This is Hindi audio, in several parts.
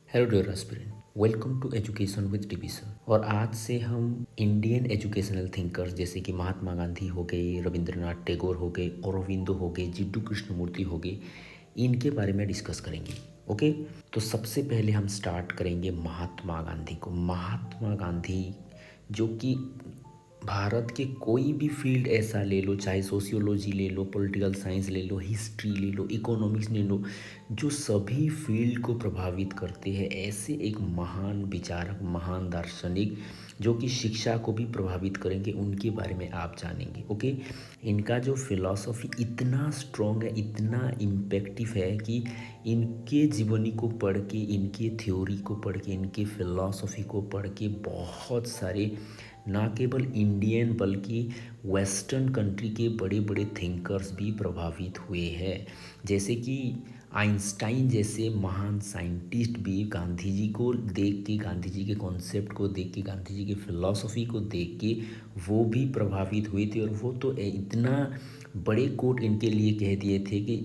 Hello dear aspirant, welcome to education with division. और आज से हम इंडियन एजुकेशनल थिंकर्स जैसे कि महात्मा गांधी हो गए, रविंद्रनाथ टैगोर हो गए, औरोबिंदो हो गए, जिड्डू कृष्णमूर्ति हो गए, इनके बारे में डिस्कस करेंगे। ओके, तो सबसे पहले हम स्टार्ट करेंगे महात्मा गांधी को। महात्मा गांधी जो कि भारत के कोई भी फील्ड ऐसा ले लो, चाहे सोशियोलॉजी ले लो, पॉलिटिकल साइंस ले लो, हिस्ट्री ले लो, इकोनॉमिक्स ले लो, जो सभी फील्ड को प्रभावित करते हैं, ऐसे एक महान विचारक, महान दार्शनिक जो कि शिक्षा को भी प्रभावित करेंगे, उनके बारे में आप जानेंगे। ओके, इनका जो फिलॉसफी इतना स्ट्रॉन्ग है, इतना इम्पैक्टिव है कि इनके जीवनी को पढ़ के, इनके थ्योरी को पढ़ के, इनके फिलॉसफी को पढ़ के बहुत सारे ना केवल इंडियन बल्कि वेस्टर्न कंट्री के बड़े बड़े थिंकर्स भी प्रभावित हुए हैं। जैसे कि आइंस्टाइन जैसे महान साइंटिस्ट भी गांधी जी को देख के, गांधी जी के कॉन्सेप्ट को देख के, गांधी जी की फिलॉसफी को देख के वो भी प्रभावित हुए थे। और वो तो इतना बड़े कोट इनके लिए कह दिए थे कि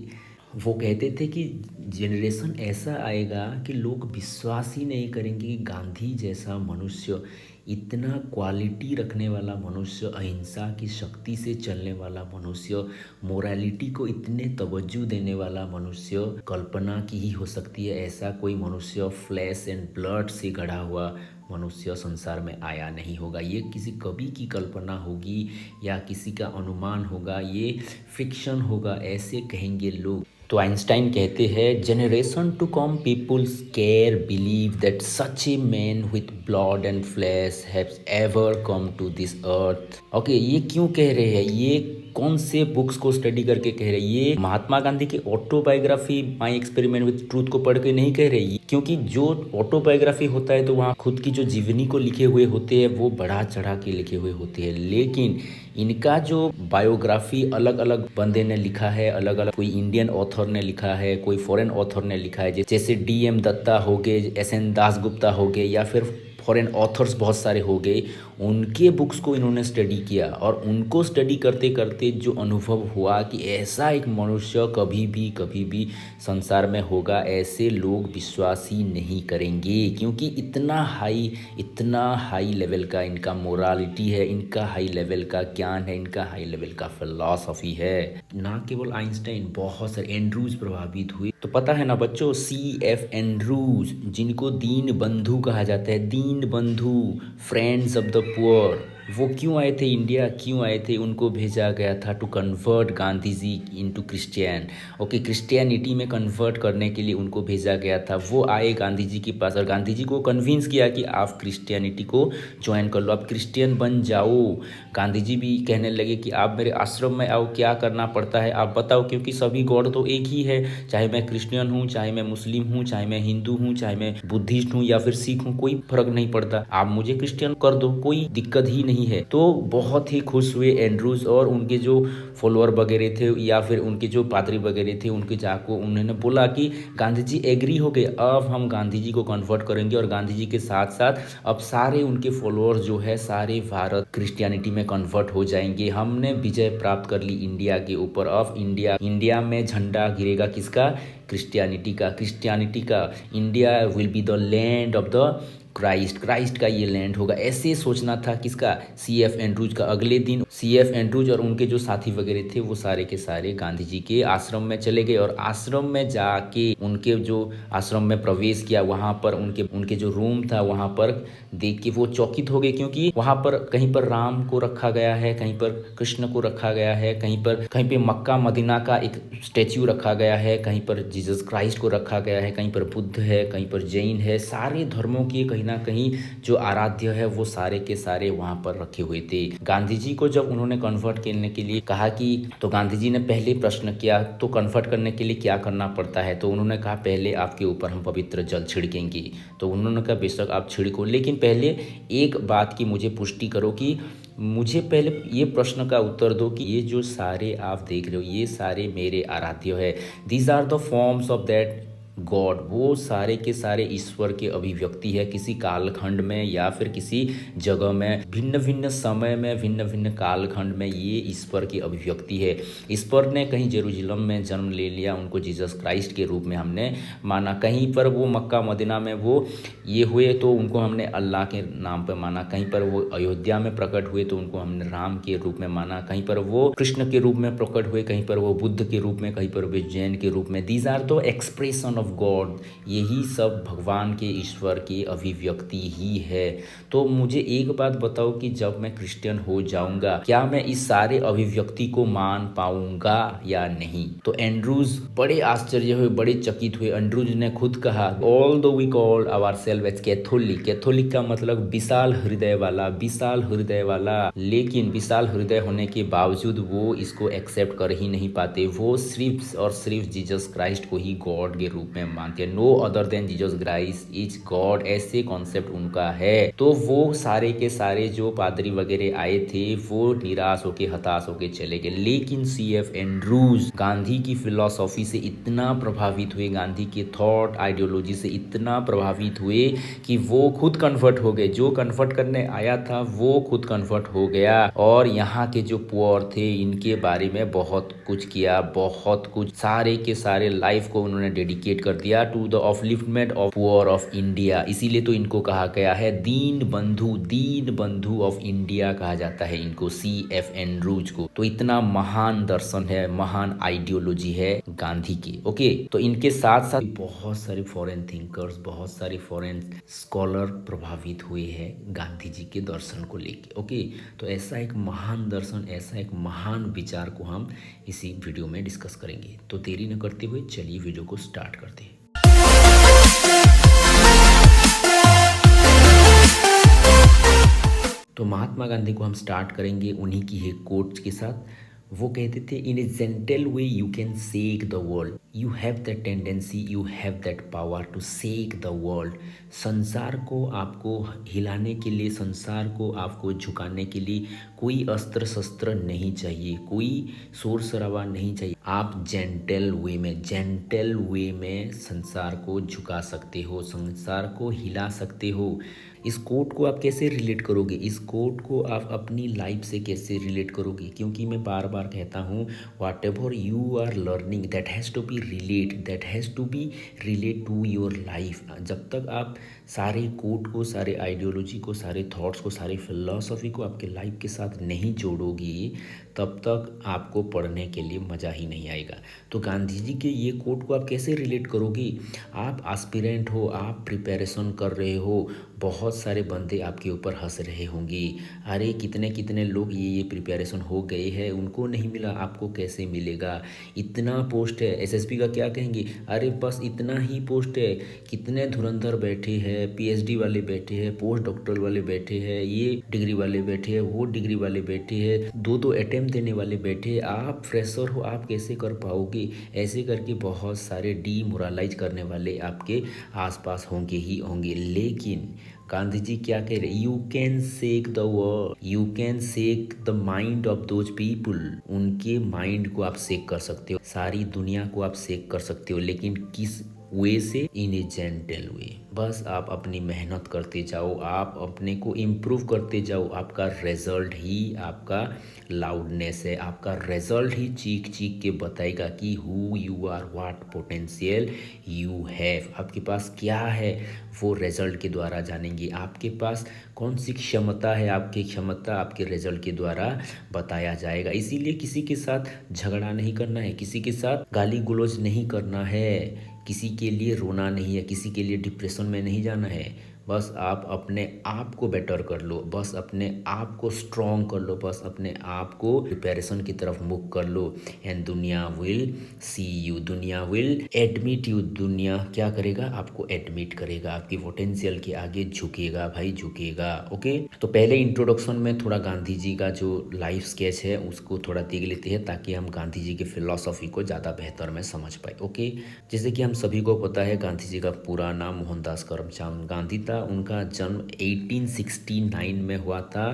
वो कहते थे कि जनरेशन ऐसा आएगा कि लोग विश्वास ही नहीं करेंगे कि गांधी जैसा मनुष्य, इतना क्वालिटी रखने वाला मनुष्य, अहिंसा की शक्ति से चलने वाला मनुष्य, मोरालिटी को इतने तवज्जो देने वाला मनुष्य, कल्पना की ही हो सकती है। ऐसा कोई मनुष्य फ्लैश एंड ब्लड से गढ़ा हुआ मनुष्य संसार में आया नहीं होगा। ये किसी कवि की कल्पना होगी या किसी का अनुमान होगा, ये फिक्शन होगा, ऐसे कहेंगे लोग। तो आइंस्टाइन कहते हैं, generation to come peoples care believe that such a man with blood and flash have ever come to this earth. Okay, ये क्यों कह रहे हैं, ये कौन से बुक्स को स्टडी करके कह रहे हैं? ये महात्मा गांधी की autobiography my experiment with truth को पढ़ के नहीं कह रहे हैं, क्योंकि जो ऑटोबायोग्राफी होता है तो वहाँ खुद की जो जीवनी को लिखे हुए होते हैं वो बढ़ा चढ़ा के लिखे हुए होते हैं। लेकिन इनका जो बायोग्राफी अलग अलग बंदे ने लिखा है, अलग अलग, कोई इंडियन ऑथर ने लिखा है, कोई फॉरेन ऑथर ने लिखा है, जैसे DM दत्ता हो गए, SN दासगुप्ता हो गए, या फिर फॉरेन ऑथर्स बहुत सारे हो गए। उनके बुक्स को इन्होंने स्टडी किया और उनको स्टडी करते करते जो अनुभव हुआ कि ऐसा एक मनुष्य कभी भी संसार में होगा, ऐसे लोग विश्वास ही नहीं करेंगे, क्योंकि इतना हाई लेवल का इनका मोरालिटी है, इनका हाई लेवल का ज्ञान है, इनका हाई लेवल का फिलॉसफी है। ना केवल आइंस्टाइन, बहुत सारे एंड्रूज प्रभावित हुए। तो पता है ना बच्चों, CF एंड्रूज, जिनको दीन बंधु कहा जाता है, दीन बंधु, फ्रेंड्स ऑफ द पुअर, वो क्यों आए थे इंडिया, क्यों आए थे? उनको भेजा गया था to convert Gandhi ji into Christian. Okay, Christianity में कन्वर्ट करने के लिए उनको भेजा गया था। वो आए गांधी जी के पास और गांधी जी को कन्विंस किया कि आप क्रिश्चियनिटी को ज्वाइन कर लो, आप क्रिश्चियन बन जाओ। गांधी जी भी कहने लगे कि आप मेरे आश्रम में आओ, क्या करना पड़ता है आप बताओ, क्योंकि सभी गॉड तो एक ही है, चाहे मैं क्रिश्चियन हूँ, चाहे मैं मुस्लिम हूँ, चाहे मैं हिंदू हूँ, चाहे मैं बुद्धिस्ट हूँ या फिर सिख हूँ, कोई फर्क नहीं पड़ता, आप मुझे क्रिश्चियन कर दो, कोई दिक्कत ही नहीं है। तो बहुत ही खुश हुए एंड्रूज, और उनके जो फॉलोअर वगैरह थे या फिर उनके जो पादरी वगैरह थे, उनके जाको उन्होंने बोला कि गांधी जी एग्री हो गए, अब हम गांधी जी को कन्वर्ट करेंगे। और गांधी जी के साथ साथ अब सारे उनके फॉलोअर्स जो है सारे भारत क्रिश्चियनिटी में कन्वर्ट हो जाएंगे। हमने विजय प्राप्त कर ली इंडिया के ऊपर। अब इंडिया में झंडा गिरेगा किसका? क्रिश्चियनिटी का। India will be the land of the Christ का ये लैंड होगा, ऐसे सोचना था किसका? CF एंड्रूज का। अगले दिन CF एंड्रूज और उनके जो साथी वगैरह थे वो सारे के सारे गांधी जी के आश्रम में चले गए, और आश्रम में जाके उनके जो आश्रम में प्रवेश किया, वहां पर उनके जो रूम था वहां पर देख के वो चौकित हो गए, क्योंकि वहां पर कहीं पर राम को रखा गया है, कहीं पर कृष्ण को रखा गया है, कहीं पे मक्का मदीना का एक स्टेच्यू रखा गया है, कहीं पर जीसस क्राइस्ट को रखा गया है, कहीं पर बुद्ध है, कहीं पर जैन है, सारे धर्मों के कहीं ना कहीं जो आराध्य है वो सारे के सारे वहां पर रखे हुए थे। गांधी जी को जब उन्होंने कन्वर्ट करने के लिए कहा कि, तो गांधी जी ने पहले प्रश्न किया, तो कन्वर्ट करने के लिए क्या करना पड़ता है? तो उन्होंने कहा, पहले आपके ऊपर हम पवित्र जल छिड़केंगे। तो उन्होंने कहा, बेशक आप छिड़को, लेकिन पहले एक बात की मुझे पुष्टि करो कि मुझे पहले ये प्रश्न का उत्तर दो कि ये जो सारे आप देख रहे हो ये सारे मेरे आराध्य है। These are the forms of that god, वो सारे के सारे ईश्वर के अभिव्यक्ति है किसी कालखंड में या फिर किसी जगह में, भिन्न भिन्न समय में, भिन्न भिन्न कालखंड में ये ईश्वर की अभिव्यक्ति है। ईश्वर ने कहीं जेरूशलम में जन्म ले लिया, उनको जीसस क्राइस्ट के रूप में हमने माना, कहीं पर वो मक्का मदीना में वो ये हुए तो उनको हमने अल्लाह के नाम पर माना, कहीं पर वो अयोध्या में प्रकट हुए तो उनको हमने राम के रूप में माना, कहीं पर वो कृष्ण के रूप में प्रकट हुए, कहीं पर वो बुद्ध के रूप में, कहीं पर वो जैन के रूप में। These are the expression of god, यही सब भगवान के ईश्वर की अभिव्यक्ति ही है। तो मुझे एक बात बताओ कि जब मैं क्रिश्चियन हो जाऊंगा क्या मैं इस सारे अभिव्यक्ति को मान पाऊंगा या नहीं? तो एंड्रूज बड़े आश्चर्य हुए, बड़े चकित हुए। एंड्रूज ने खुद कहा, although we call our as Catholic, Catholic का मतलब विशाल हृदय वाला, विशाल हृदय वाला, लेकिन विशाल हृदय होने के बावजूद वो इसको एक्सेप्ट कर ही नहीं पाते। वो सिर्फ और सिर्फ जीसस क्राइस्ट को ही गॉड के रूप में मानते हैं। No other than Jesus Christ is god, ऐसे कॉन्सेप्ट उनका है। तो वो सारे के सारे जो पादरी वगैरह आए थे वो निराश होके, हताश होके चले गए। लेकिन CF एंड्रूज गांधी की फिलॉसफी से इतना प्रभावित हुए, गांधी के थॉट आइडियोलॉजी से इतना प्रभावित हुए कि वो खुद कन्वर्ट हो गए। जो कन्वर्ट करने आया था वो खुद कन्वर्ट हो गया और यहाँ के जो पुअर थे इनके बारे में बहुत कुछ किया, बहुत कुछ, सारे के सारे लाइफ को उन्होंने डेडिकेट कर दिया to the upliftment of poor of India. इसीलिए तो इनको कहा गया है दीन बंधु, दीन बंधु ऑफ इंडिया कहा जाता है इनको, CF एंड्रूज को। तो इतना महान दर्शन है, महान आइडियोलॉजी है गांधी की। ओके, तो इनके साथ साथ बहुत सारे फॉरेन थिंकर्स, बहुत सारे फॉरेन स्कॉलर प्रभावित हुए हैं गांधी जी के दर्शन को लेके। ओके, तो ऐसा एक महान दर्शन, ऐसा एक महान विचार को हम इसी वीडियो में डिस्कस करेंगे। तो देरी न करते हुए चलिए वीडियो को स्टार्ट करते हैं। तो महात्मा गांधी को हम स्टार्ट करेंगे उन्हीं की एक कोट के साथ। वो कहते थे, in a gentle way you can shake the world, you have that tendency, you have that power to shake the world. संसार को आपको हिलाने के लिए, संसार को आपको झुकाने के लिए कोई अस्त्र शस्त्र नहीं चाहिए, कोई शोर शराबा नहीं चाहिए। आप जेंटल वे में संसार को झुका सकते हो, संसार को हिला सकते हो। इस कोट को आप कैसे रिलेट करोगे? इस कोट को आप अपनी लाइफ से कैसे रिलेट करोगे? क्योंकि मैं बार बार कहता हूँ, whatever you are learning that has to be relate to your life. जब तक आप सारे कोट को, सारे आइडियोलॉजी को, सारे थॉट्स को, सारी फिलॉसफी को आपके लाइफ के साथ नहीं जोड़ोगी तब तक आपको पढ़ने के लिए मज़ा ही नहीं आएगा। तो गांधी जी के ये कोट को आप कैसे रिलेट करोगे? आप एस्पिरेंट हो, आप प्रिपरेशन कर रहे हो, बहुत सारे बंदे आपके ऊपर हंस रहे होंगे, अरे कितने कितने लोग ये प्रिपरेशन हो गए हैं, उनको नहीं मिला, आपको कैसे मिलेगा? इतना पोस्ट है, SSB का क्या कहेंगे, अरे बस इतना ही पोस्ट है। कितने धुरंधर बैठे हैं, PhD वाले बैठे हैं, पोस्ट डॉक्टरल वाले बैठे हैं, ये डिग्री वाले बैठे हैं, वो डिग्री वाले बैठे हैं, दो अटेम्प्ट देने वाले बैठे हैं। आप फ्रेशर हो, आप कैसे कर पाओगे? ऐसे करके बहुत सारे डीमोरलाइज करने वाले आपके आसपास होंगे ही होंगे। लेकिन गांधी जी क्या कह रहे? You can shake the world, you can shake the mind of those people. उनके माइंड को आप शेक कर सकते हो, सारी दुनिया को आप शेक कर सकते हो, लेकिन किस वे से? इन ए जेंटल वे। बस आप अपनी मेहनत करते जाओ, आप अपने को इम्प्रूव करते जाओ। आपका रिजल्ट ही आपका लाउडनेस है, आपका रिजल्ट ही चीख चीख के बताएगा कि who you are, what potential you have. आपके पास क्या है वो रिजल्ट के द्वारा जानेंगे। आपके पास कौन सी क्षमता है, आपकी क्षमता आपके रिजल्ट के द्वारा बताया जाएगा। इसीलिए किसी के साथ झगड़ा नहीं करना है, किसी के साथ गाली गलौज नहीं करना है, किसी के लिए रोना नहीं है, किसी के लिए डिप्रेशन में नहीं जाना है। बस आप अपने आप को बेटर कर लो, बस अपने आप को स्ट्रॉन्ग कर लो, बस अपने आप को प्रिपरेशन की तरफ मुख कर लो। एंड दुनिया विल सी यू, दुनिया विल एडमिट यू। दुनिया क्या करेगा? आपको एडमिट करेगा, आपकी पोटेंशियल के आगे झुकेगा भाई, झुकेगा। ओके, तो पहले इंट्रोडक्शन में थोड़ा गांधी जी का जो लाइफ स्केच है उसको थोड़ा देख लेते हैं ताकि हम गांधी जी की फिलॉसफी को ज़्यादा बेहतर में समझ पाए। ओके, जैसे कि हम सभी को पता है गांधी जी का पूरा नाम मोहनदास करमचंद गांधी था। उनका जन्म 1869 में हुआ था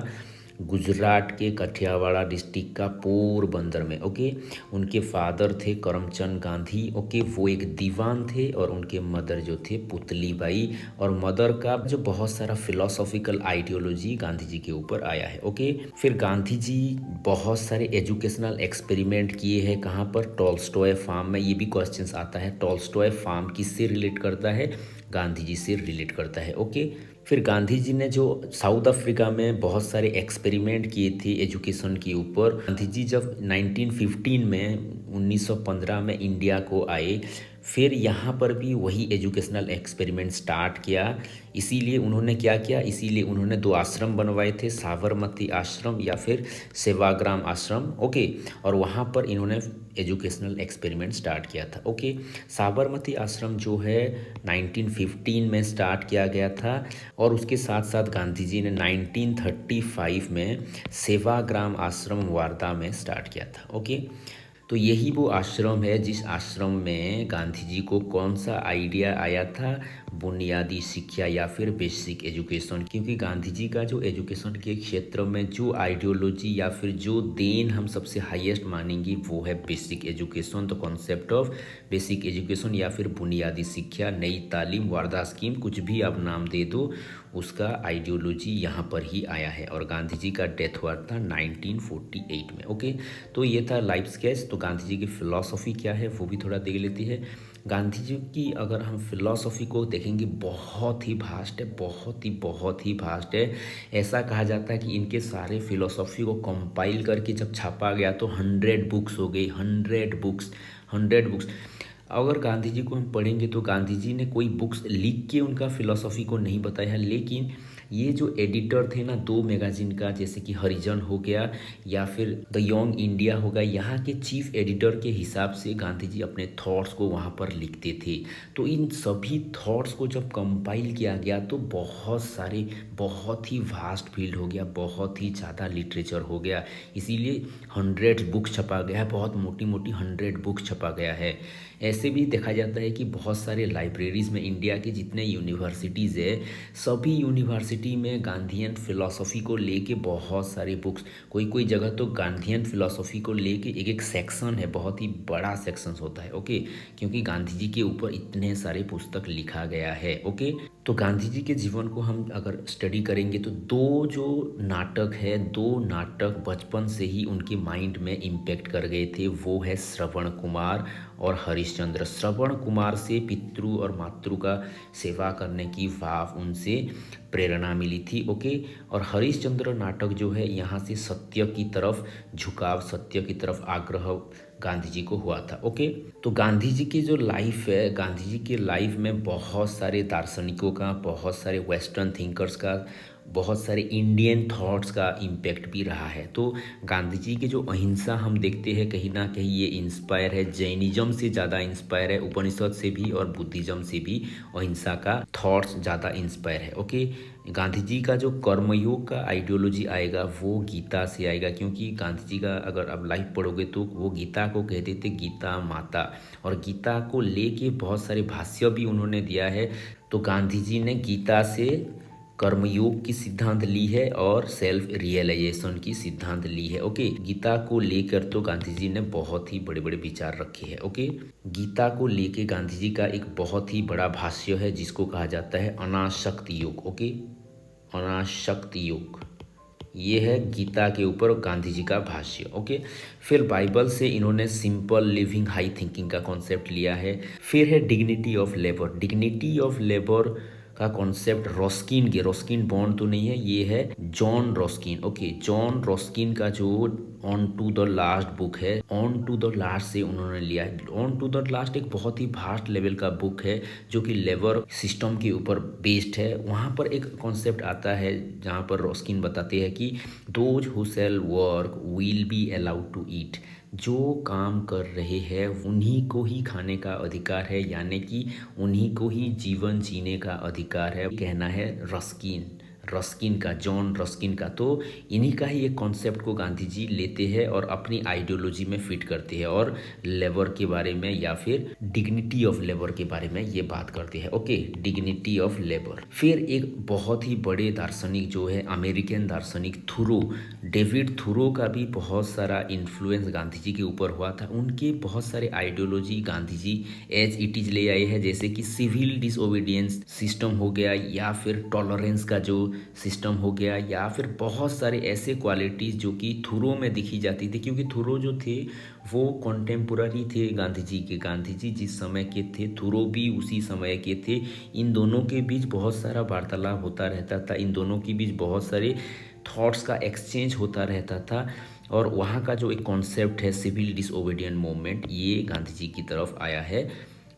गुजरात के कठियावाड़ा डिस्ट्रिक्ट का पोरबंदर में। ओके, उनके फादर थे करमचंद गांधी। ओके, वो एक दीवान थे और उनके मदर जो थे पुतली बाई। और मदर का जो बहुत सारा फिलोसॉफिकल आइडियोलॉजी गांधी जी के ऊपर आया है। ओके, फिर गांधी जी बहुत सारे एजुकेशनल एक्सपेरिमेंट किए हैं। कहाँ पर? टॉल्स्टॉय फार्म में। ये भी क्वेश्चंस आता है, टॉल्स्टॉय फार्म किससे रिलेट करता है? गांधी जी से रिलेट करता है। ओके, फिर गांधी जी ने जो साउथ अफ्रीका में बहुत सारे एक्सपेरिमेंट किए थे एजुकेशन के ऊपर। गांधी जी जब 1915 में 1915 में इंडिया को आए, फिर यहाँ पर भी वही एजुकेशनल एक्सपेरिमेंट स्टार्ट किया। इसीलिए उन्होंने क्या किया? इसीलिए उन्होंने 2 आश्रम बनवाए थे, साबरमती आश्रम या फिर सेवाग्राम आश्रम। ओके, और वहाँ पर इन्होंने एजुकेशनल एक्सपेरिमेंट स्टार्ट किया था। ओके, साबरमती आश्रम जो है 1915 में स्टार्ट किया गया था और उसके साथ साथ गांधी जी ने 1935 में सेवाग्राम आश्रम वार्धा में स्टार्ट किया था। ओके, तो यही वो आश्रम है जिस आश्रम में गांधी जी को कौन सा आइडिया आया था? बुनियादी शिक्षा या फिर बेसिक एजुकेशन। क्योंकि गांधी जी का जो एजुकेशन के क्षेत्र में जो आइडियोलॉजी या फिर जो देन हम सबसे हाईएस्ट मानेंगे वो है बेसिक एजुकेशन। तो कॉन्सेप्ट ऑफ बेसिक एजुकेशन या फिर बुनियादी शिक्षा, नई तालीम, वार्धा स्कीम, कुछ भी आप नाम दे दो, उसका आइडियोलॉजी यहाँ पर ही आया है। और गांधी जी का डेथ हुआ था 1948 में। ओके, तो ये था लाइफ स्केच। तो गांधी जी की फ़िलॉसफ़ी क्या है वो भी थोड़ा देख लेती है। गांधी जी की अगर हम फ़िलॉसफ़ी को देखेंगे, बहुत ही भास्ट है, बहुत ही भास्ट है। ऐसा कहा जाता है कि इनके सारे फ़िलॉसफ़ी को कंपाइल करके जब छापा गया तो 100 बुक्स हो गई। 100 बुक्स। अगर गांधी जी को हम पढ़ेंगे तो गांधी जी ने कोई बुक्स लिख के उनका फ़िलॉसफ़ी को नहीं बताया, लेकिन ये जो एडिटर थे ना 2 मैगज़ीन का, जैसे कि हरिजन हो गया या फिर द यंग इंडिया हो गया, यहाँ के चीफ एडिटर के हिसाब से गांधी जी अपने थॉट्स को वहाँ पर लिखते थे। तो इन सभी थॉट्स को जब कंपाइल किया गया तो बहुत ही वास्ट फील्ड हो गया, बहुत ही ज़्यादा लिटरेचर हो गया। इसीलिए 100 बुक्स छपा गया है, बहुत मोटी मोटी 100 बुक्स छपा गया है। ऐसे भी देखा जाता है कि बहुत सारे लाइब्रेरीज़ में, इंडिया के जितने यूनिवर्सिटीज़ है, सभी यूनिवर्सिटी में गांधीयन फ़िलॉसफ़ी को लेके बहुत सारी बुक्स, कोई जगह तो गांधीयन फ़िलॉसफ़ी को लेके एक एक सेक्शन है, बहुत ही बड़ा सेक्शन होता है। ओके, क्योंकि गांधी जी के ऊपर इतने सारे पुस्तक लिखा गया है। ओके, तो गांधी जी के जीवन को हम अगर स्टडी करेंगे तो दो नाटक बचपन से ही उनके माइंड में इम्पेक्ट कर गए थे। वो है श्रवण कुमार और हरिश्चंद्र। श्रवण कुमार से पितृ और मातृ का सेवा करने की भाव उनसे प्रेरणा मिली थी। ओके, और हरिश्चंद्र नाटक जो है, यहाँ से सत्य की तरफ झुकाव, सत्य की तरफ आग्रह गांधी जी को हुआ था। ओके, तो गांधी जी की जो लाइफ है, गांधी जी के लाइफ में बहुत सारे दार्शनिकों का, बहुत सारे वेस्टर्न थिंकर्स का, बहुत सारे इंडियन थॉट्स का इम्पैक्ट भी रहा है। तो गांधी जी की जो अहिंसा हम देखते हैं, कहीं ना कहीं ये इंस्पायर है, जैनिज्म से ज़्यादा इंस्पायर है, उपनिषद से भी और बुद्धिज्म से भी अहिंसा का थॉट्स ज़्यादा इंस्पायर है। ओके, गांधी जी का जो कर्मयोग का आइडियोलॉजी आएगा वो गीता से आएगा, क्योंकि गांधी जी का अगर आप लाइफ पढ़ोगे तो वो गीता को कहते थे गीता माता, और गीता को लेके बहुत सारे भाष्य भी उन्होंने दिया है। तो गांधी जी ने गीता से कर्मयोग की सिद्धांत ली है और सेल्फ रियलाइजेशन की सिद्धांत ली है। ओके, गीता को लेकर तो गांधी जी ने बहुत ही बड़े बड़े विचार रखे हैं। ओके, गीता को लेके गांधी जी का एक बहुत ही बड़ा भाष्य है जिसको कहा जाता है अनासक्ति योग। ओके, अनासक्ति योग, ये है गीता के ऊपर गांधी जी का भाष्य। ओके, फिर बाइबल से इन्होंने सिंपल लिविंग हाई थिंकिंग का कॉन्सेप्ट लिया है। फिर है dignity of labour. Dignity of labour का कॉन्सेप्ट रॉस्किन बॉन्ड तो नहीं है, ये है John Ruskin. Okay, John Ruskin का जो on to the last book है, ऑन टू द लास्ट से उन्होंने लिया है। ऑन टू द लास्ट एक बहुत ही वास्ट लेवल का बुक है जो कि लेबर सिस्टम के ऊपर बेस्ड है। वहाँ पर एक कॉन्सेप्ट आता है जहाँ पर रॉस्किन बताते हैं कि those who shall work will be allowed to eat. जो काम कर रहे हैं उन्हीं को ही खाने का अधिकार है, यानी कि उन्हीं को ही जीवन जीने का अधिकार है, कहना है रस्किन का, जॉन रस्किन का। तो इन्हीं का ही एक कॉन्सेप्ट को गांधी जी लेते हैं और अपनी आइडियोलॉजी में फिट करते हैं और लेबर के बारे में या फिर डिग्निटी ऑफ लेबर के बारे में ये बात करते हैं। Okay, dignity of labour. फिर एक बहुत ही बड़े दार्शनिक जो है अमेरिकन दार्शनिक थुरो, डेविड थुरो का भी बहुत सारा इन्फ्लुएंस गांधी जी के ऊपर हुआ था। उनके बहुत सारे ideology Gandhi ji as it is ले आए हैं, जैसे कि सिविल डिसओबीडियंस सिस्टम हो गया या फिर टॉलरेंस का जो सिस्टम हो गया, या फिर बहुत सारे ऐसे क्वालिटीज़ जो कि थुरो में दिखी जाती थी, क्योंकि थुरो जो थे वो कॉन्टेम्पोररी थे गांधी जी के। गांधी जी जिस समय के थे, थुरो भी उसी समय के थे। इन दोनों के बीच बहुत सारा वार्तालाप होता रहता था, इन दोनों के बीच बहुत सारे थॉट्स का एक्सचेंज होता रहता था। और वहाँ का जो एक कॉन्सेप्ट है सिविल डिसओबीडियंट मूवमेंट, ये गांधी जी की तरफ आया है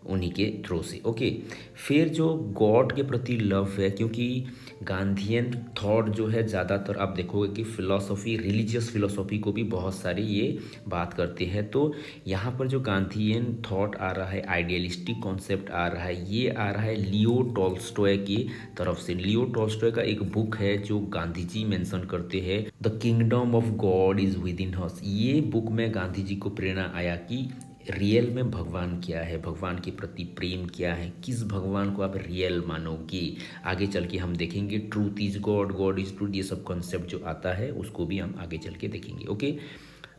उन्हीं के थ्रू से। ओके, फिर जो गॉड के प्रति लव है, क्योंकि गांधीयन थॉट जो है ज़्यादातर आप देखोगे कि फिलॉसफी, रिलीजियस फिलॉसफी को भी बहुत सारे ये बात करते हैं। तो यहाँ पर जो गांधीयन थॉट आ रहा है, आइडियलिस्टिक कॉन्सेप्ट आ रहा है, ये आ रहा है लियो टॉल्स्टॉय की तरफ से। लियो टॉल्स्टॉय का एक बुक है जो गांधी जी मेंशन करते हैं, the kingdom of God is within us. ये बुक में गांधी जी को प्रेरणा आया कि रियल में भगवान क्या है, भगवान के प्रति प्रेम क्या है, किस भगवान को आप रियल मानोगे। आगे चल के हम देखेंगे truth is God, God is truth, ये सब कॉन्सेप्ट जो आता है उसको भी हम आगे चल के देखेंगे। ओके,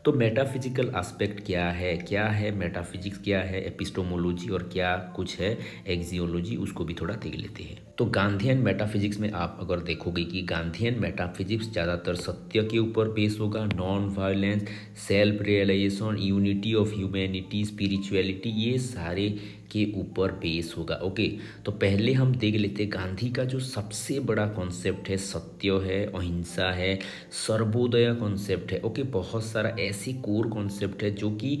तो मेटाफिजिकल एस्पेक्ट क्या है मेटाफिजिक्स क्या है, एपिस्टोमोलॉजी और क्या कुछ है एक्सियोलॉजी, उसको भी थोड़ा देख लेते हैं। तो गांधीयन मेटाफिजिक्स में आप अगर देखोगे कि गांधीयन मेटाफिजिक्स ज़्यादातर सत्य के ऊपर बेस होगा, non violence, self realisation, unity of humanity, spirituality, ये सारे के ऊपर बेस होगा। ओके, तो पहले हम देख लेते हैं गांधी का जो सबसे बड़ा कॉन्सेप्ट है, सत्य है, अहिंसा है, सर्वोदय कॉन्सेप्ट है। ओके, बहुत सारा ऐसे कोर कॉन्सेप्ट है जो कि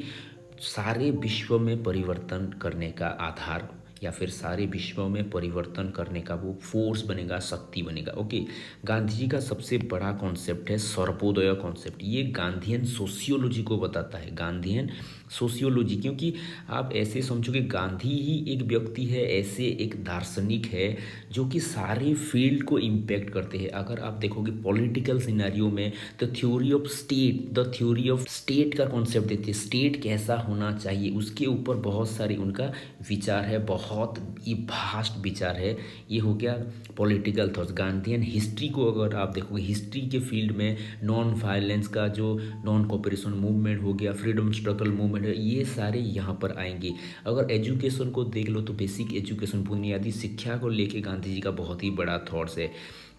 सारे विश्व में परिवर्तन करने का आधार या फिर सारे विश्व में परिवर्तन करने का वो फोर्स बनेगा, शक्ति बनेगा। ओके, गांधी जी का सबसे बड़ा कॉन्सेप्ट है सर्वोदय कॉन्सेप्ट। ये गांधीयन सोशियोलॉजी को बताता है, गांधीयन सोशियोलॉजी, क्योंकि आप ऐसे समझो कि गांधी ही एक व्यक्ति है, ऐसे एक दार्शनिक है जो कि सारे फील्ड को इम्पैक्ट करते हैं। अगर आप देखोगे पॉलिटिकल सिनेरियो में the theory of state, the theory of state का कॉन्सेप्ट देते हैं, स्टेट कैसा होना चाहिए, उसके ऊपर बहुत सारे उनका विचार है, बहुत ये भास्ट विचार है। ये हो गया पॉलिटिकल थॉट्स। गांधीयन हिस्ट्री को अगर आप देखोगे, हिस्ट्री के फील्ड में नॉन वायलेंस का जो नॉन कोऑपरेशन मूवमेंट हो गया, फ्रीडम स्ट्रगल मूवमेंट है, ये सारे यहाँ पर आएंगे। अगर एजुकेशन को देख लो तो बेसिक एजुकेशन, बुनियादी शिक्षा को लेके गांधी जी का बहुत ही बड़ा थॉट्स है।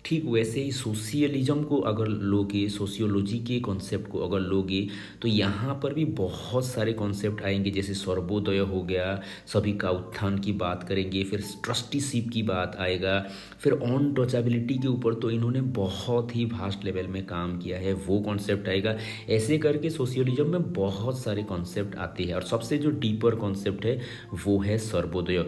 ठीक वैसे ही सोशियलिज्म को अगर लोगे, सोशियोलॉजी के कॉन्सेप्ट को अगर लोगे, तो यहाँ पर भी बहुत सारे कॉन्सेप्ट आएंगे, जैसे सर्वोदय हो गया, सभी का उत्थान की बात करेंगे, फिर ट्रस्टीशिप की बात आएगा, फिर ऑन टचेबिलिटी के ऊपर तो इन्होंने बहुत ही वास्ट लेवल में काम किया है, वो कॉन्सेप्ट आएगा। ऐसे करके सोशियोलिज्म में बहुत सारे कॉन्सेप्ट आते हैं और सबसे जो डीपर कॉन्सेप्ट है वो है सर्वोदय।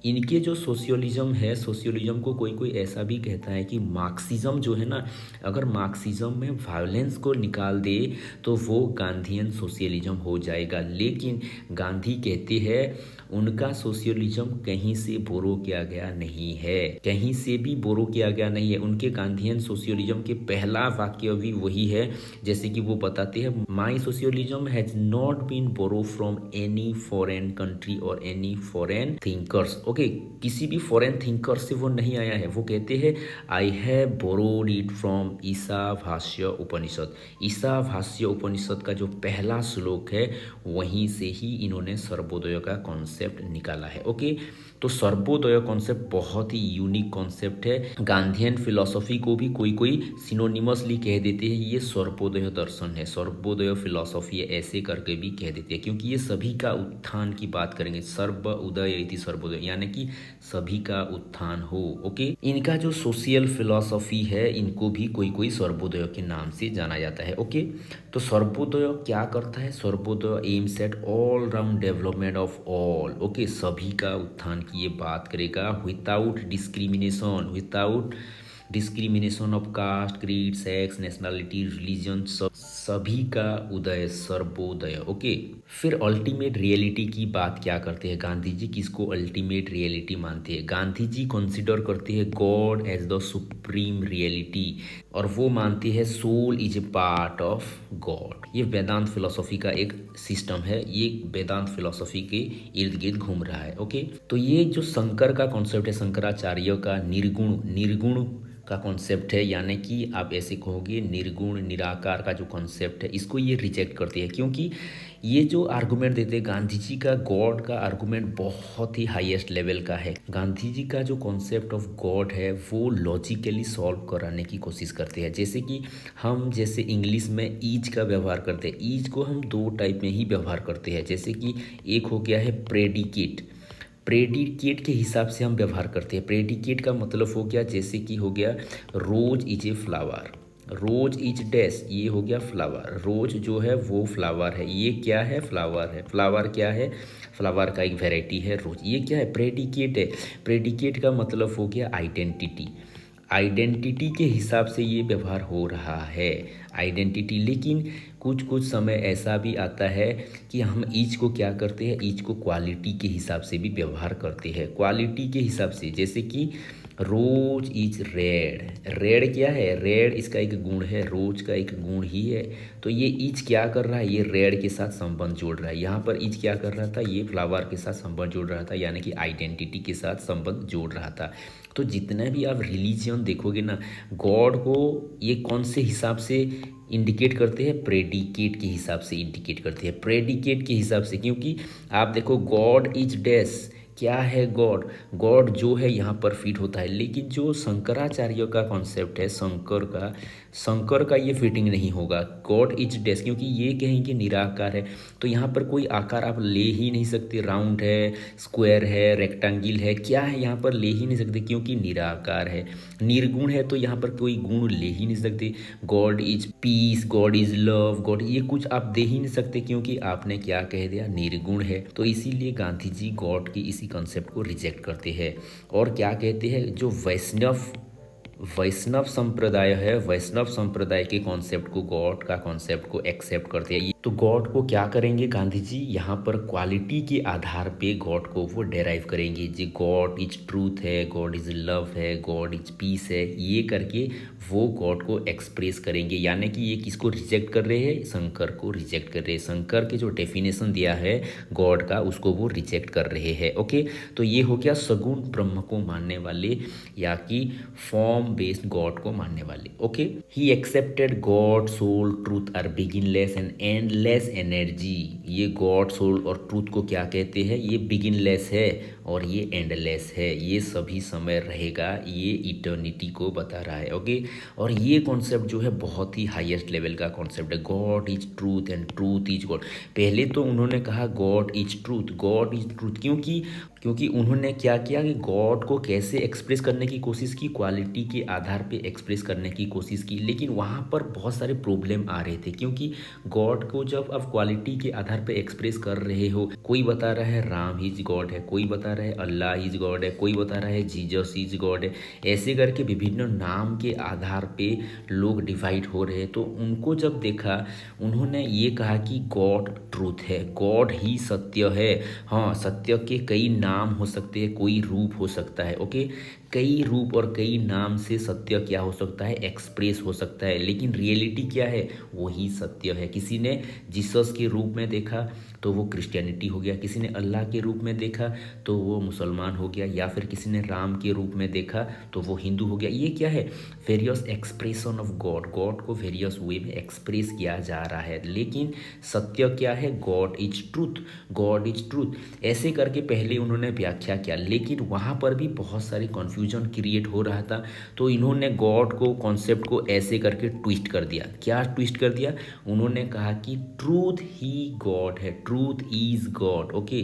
इनके जो सोशियोलिज्म है, सोशियोलिज्म को कोई कोई ऐसा भी कहता है कि मार्क्सिज्म जो है ना, अगर मार्क्सिज्म में वायलेंस को निकाल दे तो वो गांधीयन सोशियोलिज्म हो जाएगा। लेकिन गांधी कहते हैं उनका सोशियोलिज्म कहीं से बोरो किया गया नहीं है, कहीं से भी बोरो किया गया नहीं है। उनके गांधीयन सोशियोलिज्म के पहला वाक्य भी वही है, जैसे कि वो बताते हैं, my socialism has not been borrow from any foreign country और एनी फॉरेन थिंकर्स। ओके, किसी भी फॉरेन थिंकर से वो नहीं आया है। वो कहते हैं I have borrowed it from Ishavasya Upanishad. Ishavasya Upanishad का जो पहला श्लोक है वहीं से ही इन्होंने सर्वोदय का कॉन्सेप्ट निकाला है। ओके, तो सर्वोदय कॉन्सेप्ट बहुत ही यूनिक कॉन्सेप्ट है। गांधीयन फिलॉसफी को भी कोई कोई सिनोनिमसली कह देते हैं ये सर्वोदय दर्शन है, सर्वोदय फिलॉसफी है, ऐसे करके भी कह देते हैं, क्योंकि ये सभी का उत्थान की बात करेंगे। सर्व उदय इति सर्वोदय, यानी कि सभी का उत्थान हो। ओके, इनका जो सोशल फिलॉसफी है इनको भी कोई कोई सर्वोदय के नाम से जाना जाता है। ओके, तो सर्वोदय क्या करता है? Sarvodaya aims at all round development of all. Okay, सभी का उत्थान की ये बात करेगा, without discrimination, without discrimination of caste, creed, sex, nationality, religion, सभी का उदय, सर्वोदय। ओके, फिर अल्टीमेट रियलिटी की बात क्या करते हैं गांधी जी, किसको अल्टीमेट रियलिटी मानते हैं? गांधी जी कंसिडर करते हैं god as the supreme reality, और वो मानते हैं soul is a part of god. ये वेदांत फिलोसॉफी का एक सिस्टम है, ये वेदांत फिलोसॉफी के इर्द गिर्द घूम रहा है। ओके, तो ये जो शंकर का कॉन्सेप्ट है, शंकराचार्य का निर्गुण निर्गुण का कॉन्सेप्ट है, यानी कि आप ऐसे कहोगे निर्गुण निराकार का जो कॉन्सेप्ट है, इसको ये रिजेक्ट करते हैं। क्योंकि ये जो आर्गुमेंट देते हैं गांधी जी का, गॉड का आर्गुमेंट बहुत ही हाईएस्ट लेवल का है। गांधी जी का जो कॉन्सेप्ट ऑफ गॉड है वो लॉजिकली सॉल्व कराने की कोशिश करते हैं। जैसे कि हम जैसे इंग्लिश में ईज का व्यवहार करते हैं, ईज को हम दो टाइप में ही व्यवहार करते हैं। जैसे कि एक हो गया है प्रेडिकेट, प्रेडिकेट के हिसाब से हम व्यवहार करते हैं। प्रेडिकेट का मतलब हो गया, जैसे कि हो गया rose is a flower, rose is dash, ये हो गया फ्लावर, रोज जो है वो फ्लावर है, ये क्या है? फ्लावर है। फ्लावर क्या है? फ्लावर का एक वैरायटी है रोज। ये क्या है? प्रेडिकेट है। प्रेडिकेट का मतलब हो गया आइडेंटिटी, आइडेंटिटी के हिसाब से ये व्यवहार हो रहा है, आइडेंटिटी। लेकिन कुछ कुछ समय ऐसा भी आता है कि हम ईच को क्या करते हैं, ईच को क्वालिटी के हिसाब से भी व्यवहार करते हैं, क्वालिटी के हिसाब से। जैसे कि रोज इज रेड, रेड क्या है? रेड इसका एक गुण है, रोज का एक गुण ही है। तो ये ईच क्या कर रहा है? ये रेड के साथ संबंध जोड़ रहा है। यहाँ पर ईच क्या कर रहा था? ये फ्लावर के साथ संबंध जोड़ रहा था, यानी कि आइडेंटिटी के साथ संबंध जोड़ रहा था। तो जितना भी आप रिलीजियन देखोगे ना, गॉड को ये कौन से हिसाब से इंडिकेट करते हैं? प्रेडिकेट के हिसाब से इंडिकेट करते हैं, प्रेडिकेट के हिसाब से। क्योंकि आप देखो गॉड इज डैश, क्या है गॉड? गॉड जो है यहाँ पर फिट होता है। लेकिन जो शंकराचार्य का कॉन्सेप्ट है, शंकर का ये फिटिंग नहीं होगा। गॉड इज डैश, क्योंकि ये कहेंगे निराकार है, तो यहाँ पर कोई आकार आप ले ही नहीं सकते। राउंड है, स्क्वायर है, रेक्टेंगल है, क्या है यहाँ पर ले ही नहीं सकते, क्योंकि निराकार है। निर्गुण है तो यहाँ पर कोई गुण ले ही नहीं सकते। God is peace, God is love, God ये कुछ आप दे ही नहीं सकते, क्योंकि आपने क्या कह दिया? निर्गुण है। तो इसीलिए गांधी जी गॉड की इसी कॉन्सेप्ट को रिजेक्ट करते हैं। और क्या कहते हैं, जो वैष्णव संप्रदाय है, वैष्णव संप्रदाय के कॉन्सेप्ट को, गॉड का कॉन्सेप्ट को एक्सेप्ट करते हैं। तो गॉड को क्या करेंगे गांधी जी? यहाँ पर क्वालिटी के आधार पे गॉड को वो डेराइव करेंगे। जी गॉड इज ट्रूथ है, गॉड इज लव है, गॉड इज पीस है, ये करके वो गॉड को एक्सप्रेस करेंगे। यानी कि ये किसको रिजेक्ट कर रहे हैं? शंकर को रिजेक्ट कर रहे हैं। शंकर के जो डेफिनेशन दिया है गॉड का, उसको वो रिजेक्ट कर रहे हैं। ओके, तो ये हो गया सगुण ब्रह्म को मानने वाले, या कि फॉर्म बेस्ड गॉड को मानने वाले। Okay, he accepted God, soul, truth are beginningless and endless energy. ये गॉड, सोल और ट्रूथ को क्या कहते हैं? ये बिगिनलेस है और ये एंडलेस है, ये सभी समय रहेगा, ये इटर्निटी को बता रहा है। ओके, और ये कॉन्सेप्ट जो है बहुत ही हाईएस्ट लेवल का कॉन्सेप्ट है। God is truth and truth is God. पहले तो उन्होंने कहा God is truth, God is truth, क्योंकि उन्होंने क्या किया कि गॉड को कैसे एक्सप्रेस करने की कोशिश की? क्वालिटी के आधार पे एक्सप्रेस करने की कोशिश की। लेकिन वहाँ पर बहुत सारे प्रॉब्लम आ रहे थे, क्योंकि गॉड को जब आप क्वालिटी के आधार पे एक्सप्रेस कर रहे हो, कोई बता रहा है राम इज गॉड है, कोई बता रहा है अल्लाह इज गॉड है, कोई बता रहा है जीसस इज गॉड है, ऐसे करके विभिन्न नाम के आधार पे लोग डिवाइड हो रहे हैं। तो उनको जब देखा, उन्होंने ये कहा कि गॉड ट्रूथ है, गॉड ही सत्य है। हाँ, सत्य के कई नाम हो सकते हैं, कोई रूप हो सकता है। ओके, कई रूप और कई नाम से सत्य क्या हो सकता है? एक्सप्रेस हो सकता है। लेकिन रियलिटी क्या है? वही सत्य है। किसी ने जीसस के रूप में देखा तो वो क्रिश्चियनिटी हो गया, किसी ने अल्लाह के रूप में देखा तो वो मुसलमान हो गया, या फिर किसी ने राम के रूप में देखा तो वो हिंदू हो गया। ये क्या है? Various expression of God, God को वेरियस वे में एक्सप्रेस किया जा रहा है। लेकिन सत्य क्या है? God is truth, God is truth. ऐसे करके पहले उन्होंने व्याख्या किया, लेकिन वहाँ पर भी बहुत सारी कन्फ्यूजन क्रिएट हो रहा था। तो इन्होंने गॉड को, कॉन्सेप्ट को ऐसे करके ट्विस्ट कर दिया। क्या ट्विस्ट कर दिया? उन्होंने कहा कि ट्रूथ ही गॉड है, truth is God. Okay,